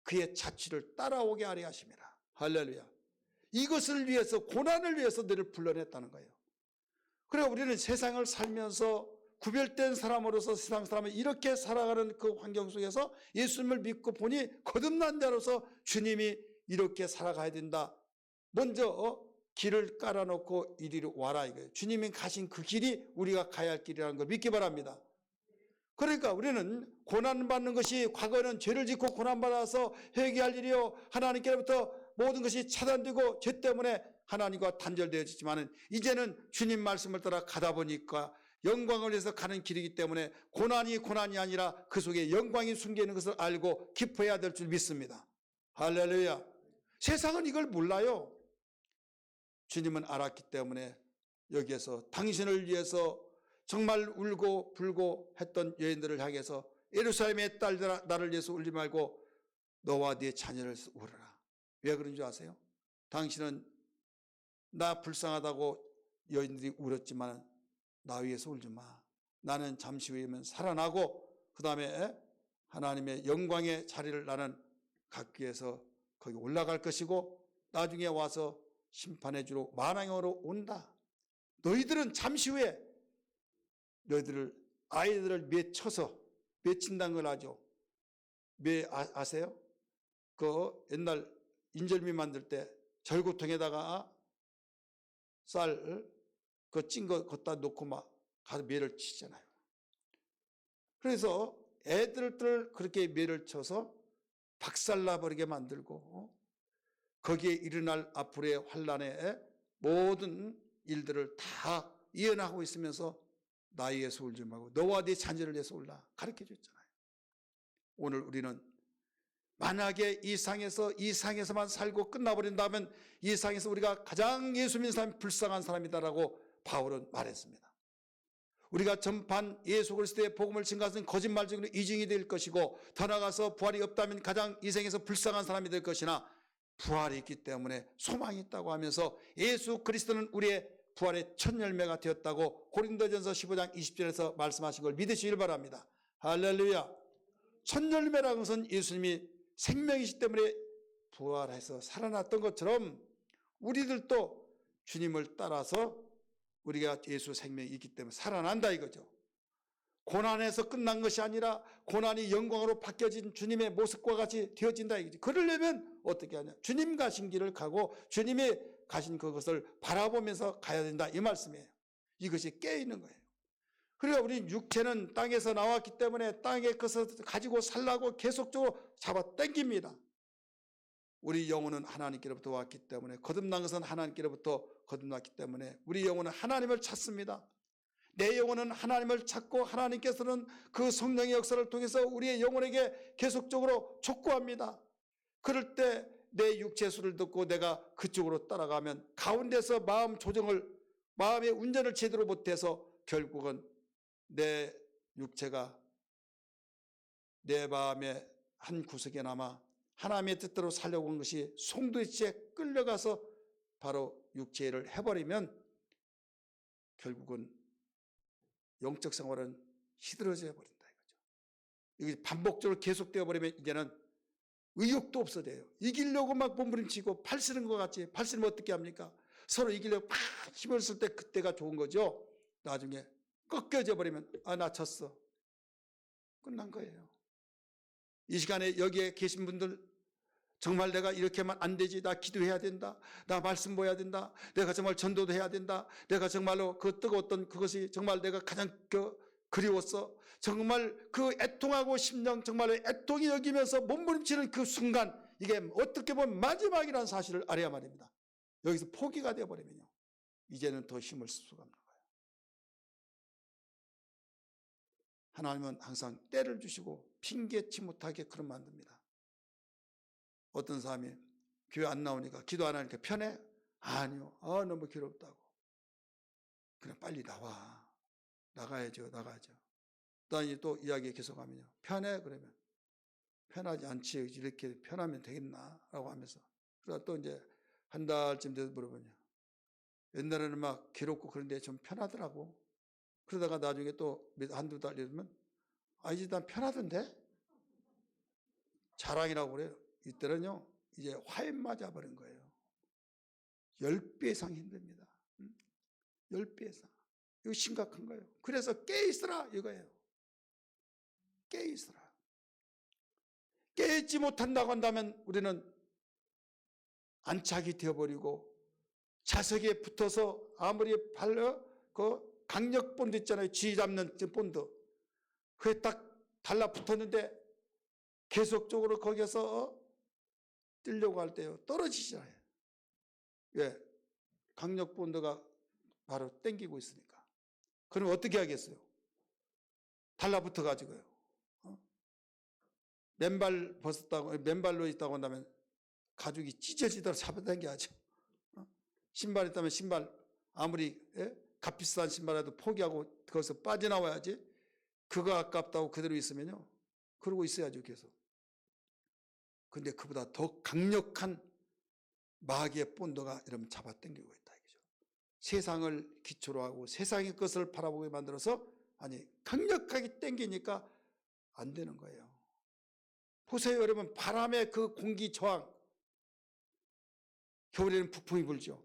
그의 자취를 따라오게 하려 하심이라. 할렐루야. 이것을 위해서, 고난을 위해서 너희를 불러냈다는 거예요. 그래 우리는 세상을 살면서 구별된 사람으로서 세상 사람을 이렇게 살아가는 그 환경 속에서 예수님을 믿고 보니 거듭난 자로서 주님이 이렇게 살아가야 된다. 먼저 길을 깔아놓고 이리로 와라 이거예요. 주님이 가신 그 길이 우리가 가야 할 길이라는 걸 믿기 바랍니다. 그러니까 우리는 고난받는 것이, 과거에는 죄를 짓고 고난받아서 회개할 일이요 하나님께로부터 모든 것이 차단되고 죄 때문에 하나님과 단절되어졌지만 이제는 주님 말씀을 따라 가다 보니까 영광을 위해서 가는 길이기 때문에 고난이 아니라 그 속에 영광이 숨겨 있는 것을 알고 기뻐해야 될 줄 믿습니다. 할렐루야. 세상은 이걸 몰라요. 주님은 알았기 때문에 여기에서 당신을 위해서 정말 울고 불고 했던 여인들을 향해서 예루살렘의 딸들아 나를 위해서 울지 말고 너와 네 자녀를 울어라. 왜 그런 줄 아세요? 당신은 나 불쌍하다고 여인들이 울었지만 나 위해서 울지 마. 나는 잠시 후에는 살아나고 그 다음에 하나님의 영광의 자리를 나는 갖기 위해서 거기 올라갈 것이고 나중에 와서 심판해 주러 만왕으로 온다. 너희들은 잠시 후에 너희들을 아이들을 맺혀서 맺힌다는 걸 아죠. 왜 아세요? 그 옛날 인절미 만들 때 절구통에다가 쌀 그 찐 거 걷다 놓고 막 가서 매를 치잖아요. 그래서 애들을 그렇게 매를 쳐서 박살나버리게 만들고 거기에 일어날 앞으로의 환란의 모든 일들을 다 예언하고 있으면서 나의 위해서 울지 말고 너와 네 자녀를 위해서 울라 가르쳐 줬잖아요. 오늘 우리는 만약에 이 상에서만 살고 끝나버린다면 이 상에서 우리가 가장 예수 믿는 사람이 불쌍한 사람이다라고 바울은 말했습니다. 우리가 전판 예수 그리스도의 복음을 증거하는 거짓말적으로 이증이 될 것이고 더 나아가서 부활이 없다면 가장 이 생에서 불쌍한 사람이 될 것이나 부활이 있기 때문에 소망이 있다고 하면서 예수 그리스도는 우리의 부활의 첫 열매가 되었다고 고린도전서 15장 20절에서 말씀하신 걸 믿으시길 바랍니다. 할렐루야. 첫 열매라는 것은 예수님이 생명이시기 때문에 부활해서 살아났던 것처럼 우리들도 주님을 따라서 우리가 예수 생명이 있기 때문에 살아난다 이거죠. 고난에서 끝난 것이 아니라 고난이 영광으로 바뀌어진 주님의 모습과 같이 되어진다 이거지. 그러려면 어떻게 하냐? 주님 가신 길을 가고 주님이 가신 그것을 바라보면서 가야 된다 이 말씀이에요. 이것이 깨어있는 거예요. 그러니까 우리 육체는 땅에서 나왔기 때문에 땅의 것을 가지고 살라고 계속적으로 잡아 당깁니다. 우리 영혼은 하나님께로부터 왔기 때문에 거듭난 것은 하나님께로부터 거듭났기 때문에 우리 영혼은 하나님을 찾습니다. 내 영혼은 하나님을 찾고 하나님께서는 그 성령의 역사를 통해서 우리의 영혼에게 계속적으로 촉구합니다. 그럴 때 내 육체 수를 듣고 내가 그쪽으로 따라가면 가운데서 마음의 운전을 제대로 못해서 결국은 내 육체가 내 마음의 한 구석에 남아 하나님의 뜻대로 살려고 한 것이 송두리째 끌려가서 바로 육체를 해버리면 결국은 영적 생활은 시들어져 버린다 이거죠. 이게 반복적으로 계속되어 버리면 이제는 의욕도 없어져요. 이기려고 막 몸부림치고 팔쓰는 것 같지. 팔쓰면 어떻게 합니까? 서로 이기려고 막 힘을 쓸 때 그때가 좋은 거죠. 나중에 꺾여져 버리면 나 졌어. 끝난 거예요. 이 시간에 여기에 계신 분들 정말 내가 이렇게만 안 되지. 나 기도해야 된다. 나 말씀 보여야 된다. 내가 정말 전도도 해야 된다. 내가 정말로 그 뜨거웠던 그것이 정말 내가 가장 그리웠어. 정말 그 애통하고 심령 정말 애통이 여기면서 몸부림치는 그 순간 이게 어떻게 보면 마지막이라는 사실을 알아야 말입니다. 여기서 포기가 되어버리면요. 이제는 더 힘을 쓸 수가 없는 거예요. 하나님은 항상 때를 주시고 핑계치 못하게 그런 만듭니다. 어떤 사람이 교회 안 나오니까 기도 안 하니까 편해? 아니요. 너무 괴롭다고. 그냥 빨리 나가야죠. 또 이야기 계속하면요. 편해? 그러면 편하지 않지. 이렇게 편하면 되겠나? 라고 하면서. 그러다 또 이제 한 달쯤 돼서 물어보냐. 옛날에는 막 괴롭고 그런데 좀 편하더라고. 그러다가 나중에 또 한두 달 이러면 이제 난 편하던데? 자랑이라고 그래요. 이때는요. 이제 화염 맞아버린 거예요. 10배 이상 힘듭니다. 10배 이상. 이거 심각한 거예요. 그래서 깨있으라 이거예요. 깨있으라. 깨있지 못한다고 한다면 우리는 안착이 되어버리고 자석에 붙어서 아무리 그 강력 본드 있잖아요. 쥐 잡는 본드. 그게 딱 달라붙었는데 계속적으로 거기서 뛰려고 할 때요. 떨어지잖아요. 왜? 강력 본드가 바로 땡기고 있으니까. 그럼 어떻게 하겠어요? 달라붙어 가지고요. 맨발로 있다고 한다면 가죽이 찢어지도록 잡아당겨야죠. 신발 있다면 신발 아무리 값비싼 신발이라도 포기하고 거기서 빠져나와야지. 그거 아깝다고 그대로 있으면요. 그러고 있어야죠 계속. 근데 그보다 더 강력한 마귀의 본드가 이러면 잡아당기고 있다 이거죠. 세상을 기초로 하고 세상의 것을 바라보게 만들어서 강력하게 당기니까 안 되는 거예요. 보세요 여러분. 바람의 그 공기 저항. 겨울에는 북풍이 불죠.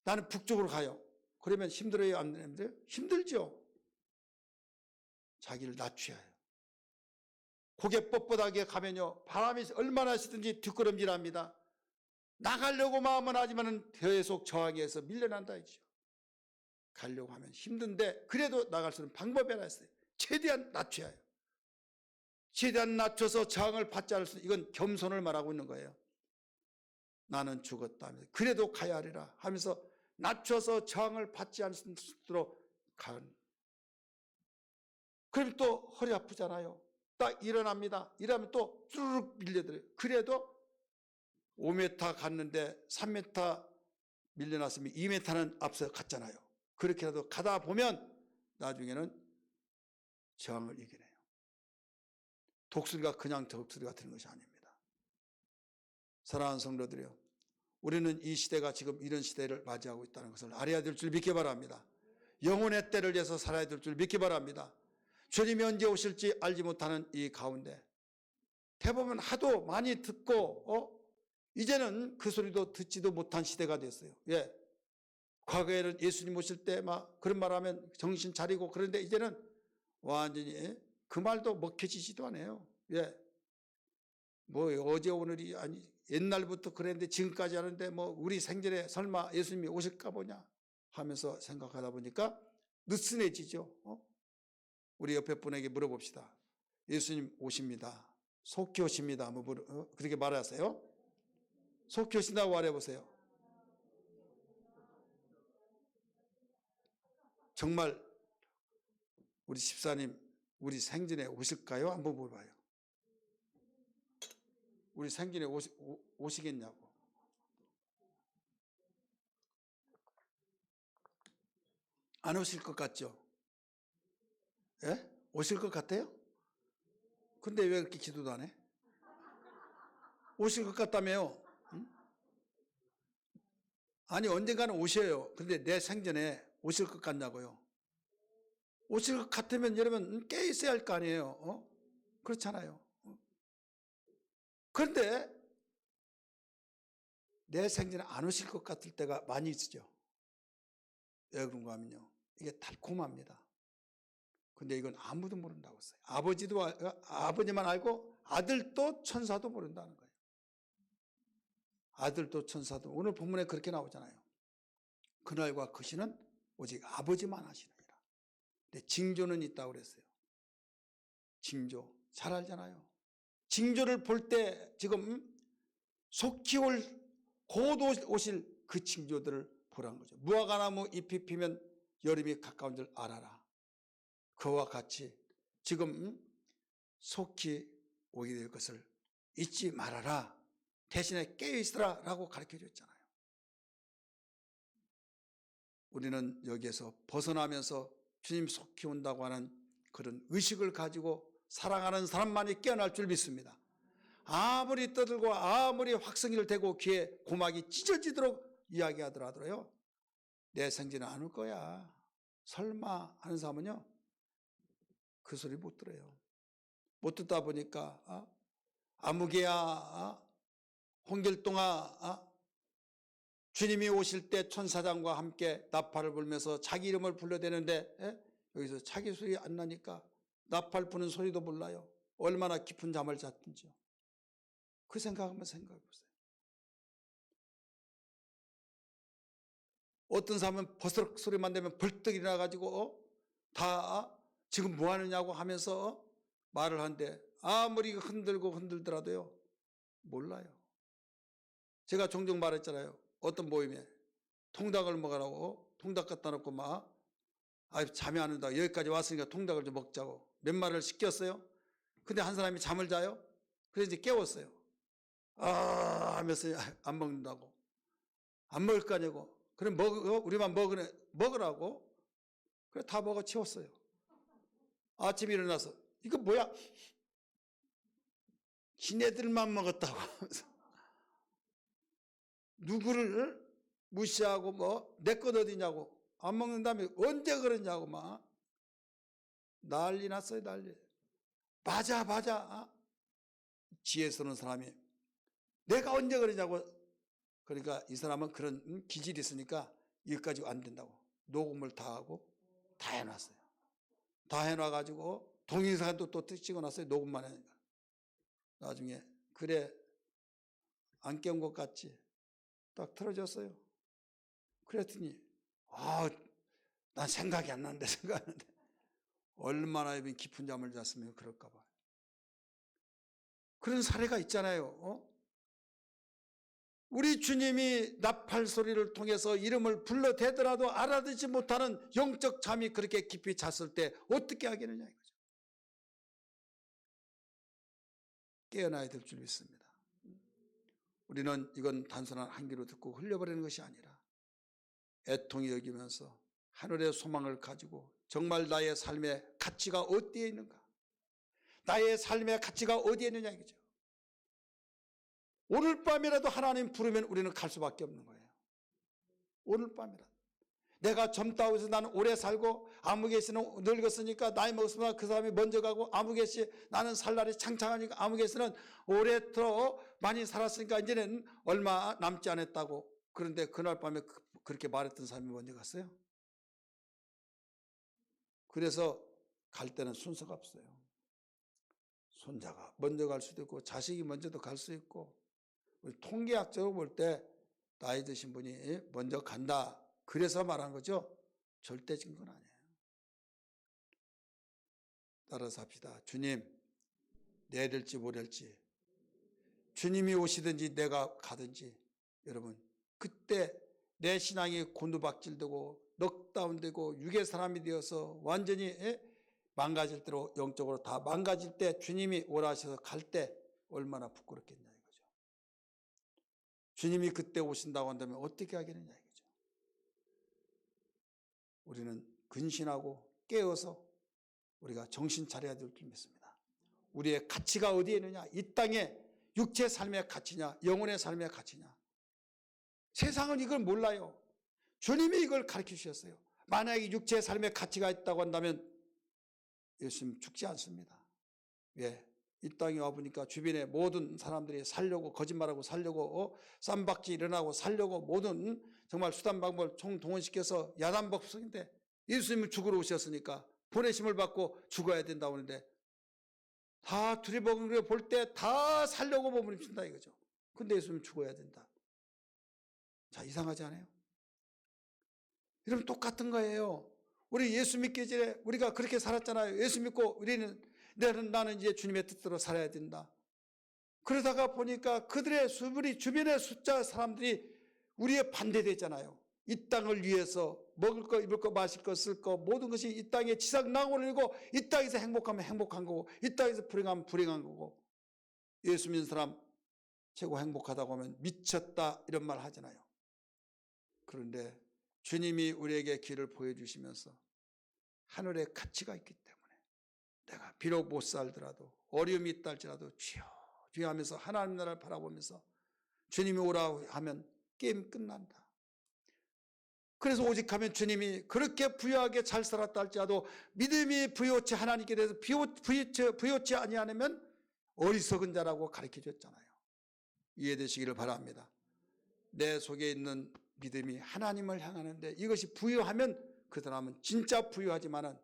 나는 북쪽으로 가요. 그러면 힘들어요 안 힘들어요? 힘들죠. 자기를 낮춰야 해요. 고개 뻣뻣하게 가면요, 바람이 얼마나 세든지 뒷걸음질합니다. 나가려고 마음은 하지만은 계속 저항해서 밀려난다 이죠. 가려고 하면 힘든데 그래도 나갈 수 있는 방법이 하나 있어요. 최대한 낮춰야 해요. 최대한 낮춰서 저항을 받지 않을 수, 이건 겸손을 말하고 있는 거예요. 나는 죽었다 하면서 그래도 가야 하리라 하면서 낮춰서 저항을 받지 않을 수 있도록 가는. 그럼 또 허리 아프잖아요. 딱 일어납니다. 일어나면 또 쭈르륵 밀려들어요. 그래도 5m 갔는데 3m 밀려났으면 2m는 앞서 갔잖아요. 그렇게라도 가다 보면 나중에는 저항을 이겨내요. 독수리가 그냥 독수리가 되는 것이 아닙니다. 사랑하는 성도들이요, 우리는 이 시대가 지금 이런 시대를 맞이하고 있다는 것을 알아야 될 줄 믿기 바랍니다. 영혼의 때를 위해서 살아야 될 줄 믿기 바랍니다. 주님이 언제 오실지 알지 못하는 이 가운데 대부분 하도 많이 듣고 이제는 그 소리도 듣지도 못한 시대가 됐어요. 예. 과거에는 예수님 오실 때 막 그런 말하면 정신 차리고 그런데 이제는 완전히 그 말도 먹혀지지도 않아요. 예. 뭐 어제 오늘이 아니 옛날부터 그랬는데 지금까지 하는데 뭐 우리 생전에 설마 예수님이 오실까 보냐 하면서 생각하다 보니까 느슨해지죠. 우리 옆에 분에게 물어봅시다. 예수님 오십니다. 속히 오십니다. 그렇게 말하세요. 속히 오신다고 말해보세요. 정말 우리 집사님 우리 생전에 오실까요? 한번 물어봐요. 우리 생전에 오시겠냐고. 안 오실 것 같죠? 예? 오실 것 같아요? 근데 왜 그렇게 기도도 안 해? 오실 것 같다며요? 응? 아니 언젠가는 오셔요. 근데 내 생전에 오실 것 같냐고요. 오실 것 같으면 여러분 깨 있어야 할 거 아니에요. 그렇잖아요. 그런데 내 생전에 안 오실 것 같을 때가 많이 있죠. 왜 그런가 하면요, 이게 달콤합니다. 근데 이건 아무도 모른다고 했어요. 아버지만 알고 아들도 천사도 모른다는 거예요. 아들도 천사도. 오늘 본문에 그렇게 나오잖아요. 그날과 그 시는 오직 아버지만 아시느니라. 근데 징조는 있다고 그랬어요. 징조 잘 알잖아요. 징조를 볼 때 지금 속히 곧 오실 그 징조들을 보라는 거죠. 무화과나무 잎이 피면 여름이 가까운 줄 알아라. 그와 같이 지금 속히 오게 될 것을 잊지 말아라. 대신에 깨어있으라 라고 가르쳐 줬잖아요. 우리는 여기에서 벗어나면서 주님 속히 온다고 하는 그런 의식을 가지고 살아가는 사람만이 깨어날 줄 믿습니다. 아무리 떠들고 아무리 확성기를 대고 귀에 고막이 찢어지도록 이야기하더라도요, 내 생전에 안 올 거야 설마 하는 사람은요 그 소리 못 들어요. 못 듣다 보니까 아무개야, 홍길동아, 주님이 오실 때 천사장과 함께 나팔을 불면서 자기 이름을 불러대는데 여기서 자기 소리 안 나니까 나팔 부는 소리도 몰라요. 얼마나 깊은 잠을 잤든지요. 그 생각 한번 생각해 보세요. 어떤 사람은 버스럭 소리만 내면 벌떡 일어나가지고 다 지금 뭐 하느냐고 하면서 말을 하는데 아무리 흔들더라도요 몰라요. 제가 종종 말했잖아요. 어떤 모임에 통닭을 먹으라고 통닭 갖다 놓고 잠이 안 온다. 여기까지 왔으니까 통닭을 좀 먹자고 몇 마리를 시켰어요. 근데 한 사람이 잠을 자요. 그래서 이제 깨웠어요. 하면서 안 먹는다고. 안 먹을 거 아니고. 그럼 우리만 먹으라고. 그래 다 먹어 치웠어요. 아침에 일어나서 이거 뭐야? 지네들만 먹었다고. 누구를 무시하고 내 것 어디냐고 안 먹는다며 언제 그러냐고 난리 났어요. 난리. 맞아. 지혜 쓰는 사람이 내가 언제 그러냐고. 그러니까 이 사람은 그런 기질이 있으니까 이것까지 안 된다고 녹음을 다 하고 다 해놨어요. 다 해놔가지고 동영상도 또 찍어놨어요. 녹음만 하니까. 나중에 그래 안 깨운 것 같지? 딱 틀어졌어요. 그랬더니 난 생각이 안 나는데 생각하는데 얼마나 깊은 잠을 잤으면 그럴까 봐. 그런 사례가 있잖아요. 우리 주님이 나팔 소리를 통해서 이름을 불러대더라도 알아듣지 못하는 영적 잠이 그렇게 깊이 잤을 때 어떻게 하겠느냐 이거죠. 깨어나야 될 줄 믿습니다. 우리는 이건 단순한 한 귀로 듣고 흘려버리는 것이 아니라 애통히 여기면서 하늘의 소망을 가지고 정말 나의 삶의 가치가 어디에 있는가? 나의 삶의 가치가 어디에 있느냐 이거죠. 오늘 밤이라도 하나님 부르면 우리는 갈 수밖에 없는 거예요. 오늘 밤이라도. 내가 젊다고 해서 나는 오래 살고 아무개씨는 늙었으니까 나이 먹었으면 그 사람이 먼저 가고 아무개씨 나는 살 날이 창창하니까 아무개씨는 오래 더 많이 살았으니까 이제는 얼마 남지 않았다고. 그런데 그날 밤에 그렇게 말했던 사람이 먼저 갔어요. 그래서 갈 때는 순서가 없어요. 손자가 먼저 갈 수도 있고 자식이 먼저도 갈 수 있고 우리 통계학적으로 볼 때 나이 드신 분이 먼저 간다. 그래서 말한 거죠. 절대적인 건 아니에요. 따라서 합시다. 주님, 내릴지 모를지 주님이 오시든지 내가 가든지 여러분 그때 내 신앙이 곤두박질되고 넉다운되고 육의 사람이 되어서 완전히 망가질 대로 영적으로 다 망가질 때 주님이 오라 하셔서 갈 때 얼마나 부끄럽겠냐 이거죠. 주님이 그때 오신다고 한다면 어떻게 하겠느냐 이거죠. 우리는 근신하고 깨어서 우리가 정신 차려야 될 줄 믿습니다. 우리의 가치가 어디에 있느냐? 이 땅에 육체 삶의 가치냐 영혼의 삶의 가치냐. 세상은 이걸 몰라요. 주님이 이걸 가르쳐 주셨어요. 만약에 육체의 삶의 가치가 있다고 한다면 예수님 죽지 않습니다. 왜? 이 땅에 와보니까 주변에 모든 사람들이 살려고 거짓말하고 살려고 쌈박질 일어나고 살려고 모든 정말 수단 방법을 총동원시켜서 야단법석인데 예수님은 죽으러 오셨으니까 보내심을 받고 죽어야 된다고 하는데 다 두리번을 볼 때 다 살려고 몸부림친다 이거죠. 근데 예수님은 죽어야 된다. 자, 이상하지 않아요? 여러분 똑같은 거예요. 우리 예수 믿기 전에 우리가 그렇게 살았잖아요. 예수 믿고 나는 이제 주님의 뜻대로 살아야 된다. 그러다가 보니까 그들의 우리 주변의 숫자 사람들이 우리의 반대되잖아요. 이 땅을 위해서 먹을 거, 입을 거, 마실 거, 쓸 거 모든 것이 이 땅에 지상낙원을 이고 이 땅에서 행복하면 행복한 거고 이 땅에서 불행하면 불행한 거고 예수 믿는 사람 최고 행복하다고 하면 미쳤다 이런 말 하잖아요. 그런데 주님이 우리에게 길을 보여주시면서 하늘의 가치가 있기 때문에 내가 비록 못 살더라도 어려움이 있다 할지라도 주여 주여 하면서 하나님 나라를 바라보면서 주님이 오라 하면 게임 끝난다. 그래서 오직 하면 주님이 그렇게 부유하게 잘 살았다 할지라도 믿음이 부요치 하나님께 대해서 부요치 아니하면 어리석은 자라고 가르쳐 줬잖아요. 이해되시기를 바랍니다. 내 속에 있는 믿음이 하나님을 향하는데 이것이 부유하면 그 사람은 진짜 부유하지만은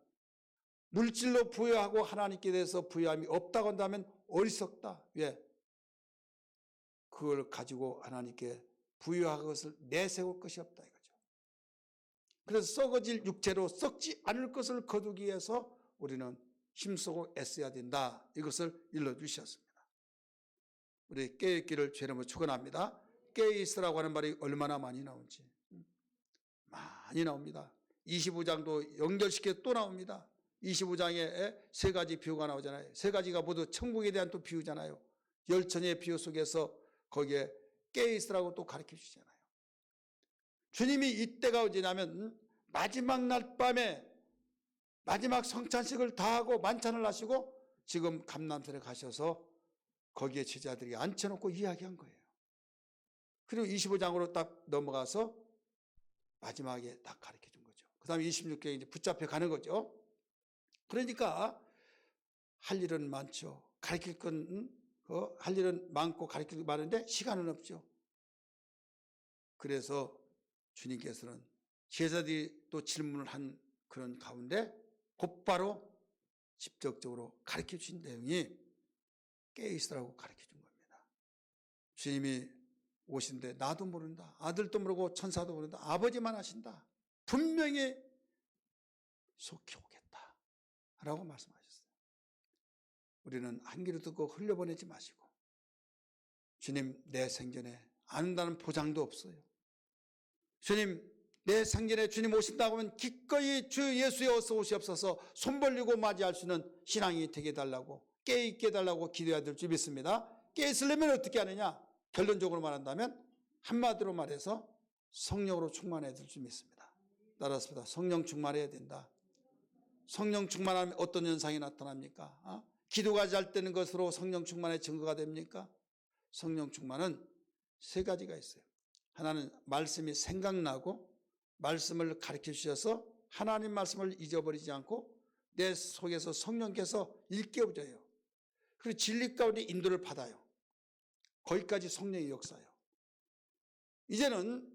물질로 부유하고 하나님께 대해서 부유함이 없다고 한다면 어리석다. 왜? 그걸 가지고 하나님께 부유한 것을 내세울 것이 없다 이거죠. 그래서 썩어질 육체로 썩지 않을 것을 거두기 위해서 우리는 힘쓰고 애써야 된다. 이것을 일러주셨습니다. 우리 깨어있기를 주님으로 축원합니다. 깨어있으라고 하는 말이 얼마나 많이 나온지 많이 나옵니다. 25장도 연결시켜 또 나옵니다. 25장에 세 가지 비유가 나오잖아요. 세 가지가 모두 천국에 대한 또 비유잖아요. 열천의 비유 속에서 거기에 깨어있으라고 또 가르쳐 주시잖아요. 주님이 이때가 언제냐면 마지막 날 밤에 마지막 성찬식을 다 하고 만찬을 하시고 지금 감람산에 가셔서 거기에 제자들이 앉혀놓고 이야기한 거예요. 그리고 25장으로 딱 넘어가서 마지막에 딱 가르쳐 준 거죠. 그 다음에 26장에 이제 붙잡혀 가는 거죠. 그러니까 할 일은 많죠. 가르칠 건, 할 일은 많고 가르칠 건 많은데 시간은 없죠. 그래서 주님께서는 제자들이 또 질문을 한 그런 가운데 곧바로 직접적으로 가르쳐 주신 내용이 깨어있으라고 가르쳐 준 겁니다. 주님이 오신데 나도 모른다. 아들도 모르고 천사도 모른다. 아버지만 아신다. 분명히 속히 오겠다 라고 말씀하셨어요. 우리는 한 귀로 듣고 흘려보내지 마시고, 주님 내 생전에 안다는 보장도 없어요. 주님 내 생전에 주님 오신다고 하면 기꺼이 주 예수의 어서 오시옵소서 손 벌리고 맞이할 수 있는 신앙이 되게 해달라고, 깨있게 해달라고 기도해야 될 줄 믿습니다. 깨있으려면 어떻게 하느냐? 결론적으로 말한다면 한마디로 말해서 성령으로 충만해야 될 줄 믿습니다. 따라서 성령 충만해야 된다. 성령 충만하면 어떤 현상이 나타납니까? 기도가 잘 되는 것으로 성령 충만의 증거가 됩니까? 성령 충만은 세 가지가 있어요. 하나는 말씀이 생각나고 말씀을 가르쳐 주셔서 하나님 말씀을 잊어버리지 않고 내 속에서 성령께서 일깨워져요. 그리고 진리 가운데 인도를 받아요. 거기까지 성령의 역사예요. 이제는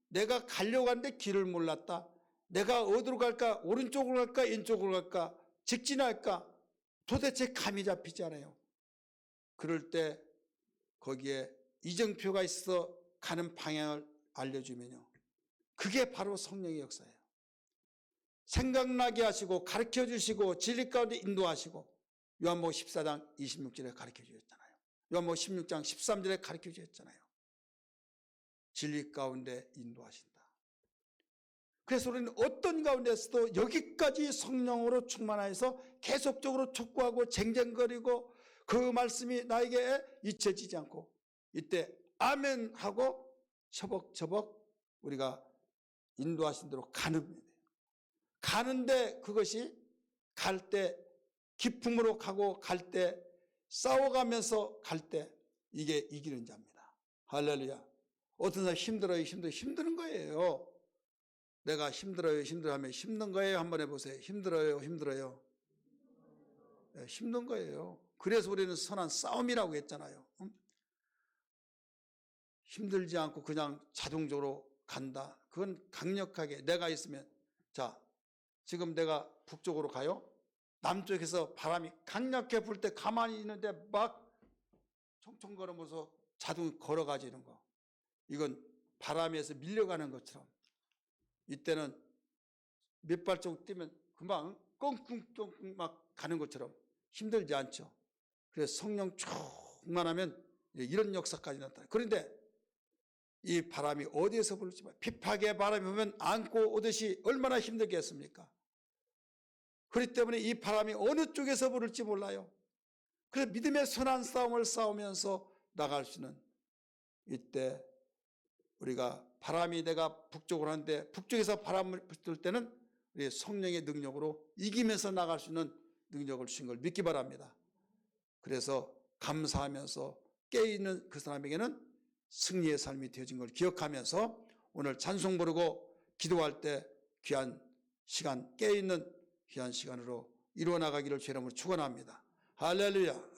내가 가려고 하는데 길을 몰랐다. 내가 어디로 갈까? 오른쪽으로 갈까? 왼쪽으로 갈까? 직진할까? 도대체 감이 잡히지 않아요. 그럴 때 거기에 이정표가 있어 가는 방향을 알려주면요, 그게 바로 성령의 역사예요. 생각나게 하시고 가르쳐 주시고 진리 가운데 인도하시고, 요한복음 14장 26절에 가르쳐 주셨잖아요. 요한복음 16장 13절에 가르쳐 주셨잖아요. 진리 가운데 인도하신다. 그래서 우리는 어떤 가운데서도 여기까지 성령으로 충만해서 계속적으로 촉구하고 쟁쟁거리고 그 말씀이 나에게 잊혀지지 않고, 이때 아멘 하고 처벅처벅 우리가 인도하신 대로 가는데 그것이 갈 때 기쁨으로 가고 갈 때 싸워가면서 갈 때 이게 이기는 자입니다. 할렐루야. 어떤 사람 힘든 거예요. 내가 힘들어하면 힘든 거예요. 한번 해보세요. 힘들어요. 네, 힘든 거예요. 그래서 우리는 선한 싸움이라고 했잖아요. 힘들지 않고 그냥 자동적으로 간다. 그건 강력하게 내가 있으면, 자, 지금 내가 북쪽으로 가요. 남쪽에서 바람이 강력해 불 때 가만히 있는데 막 총총 걸으면서 자동 걸어가지는 거, 이건 바람에서 밀려가는 것처럼, 이때는 몇 발자국 뛰면 금방 꽁꽁꽁 막 가는 것처럼 힘들지 않죠. 그래서 성령 충만하면 이런 역사까지 나타나요. 그런데 이 바람이 어디에서 불지 마. 핍하게 바람이 불면 안고 오듯이 얼마나 힘들겠습니까? 그렇기 때문에 이 바람이 어느 쪽에서 불을지 몰라요. 그래서 믿음의 선한 싸움을 싸우면서 나갈 수는, 이때 우리가 바람이 내가 북쪽으로 하는데 북쪽에서 바람을 불 때는 우리 성령의 능력으로 이기면서 나갈 수 있는 능력을 주신 걸 믿기 바랍니다. 그래서 감사하면서 깨어있는 그 사람에게는 승리의 삶이 되어진 걸 기억하면서 오늘 찬송 부르고 기도할 때 귀한 시간, 깨어있는 귀한 시간으로 이루어 나가기를 주의 이름으로 축원합니다. 할렐루야.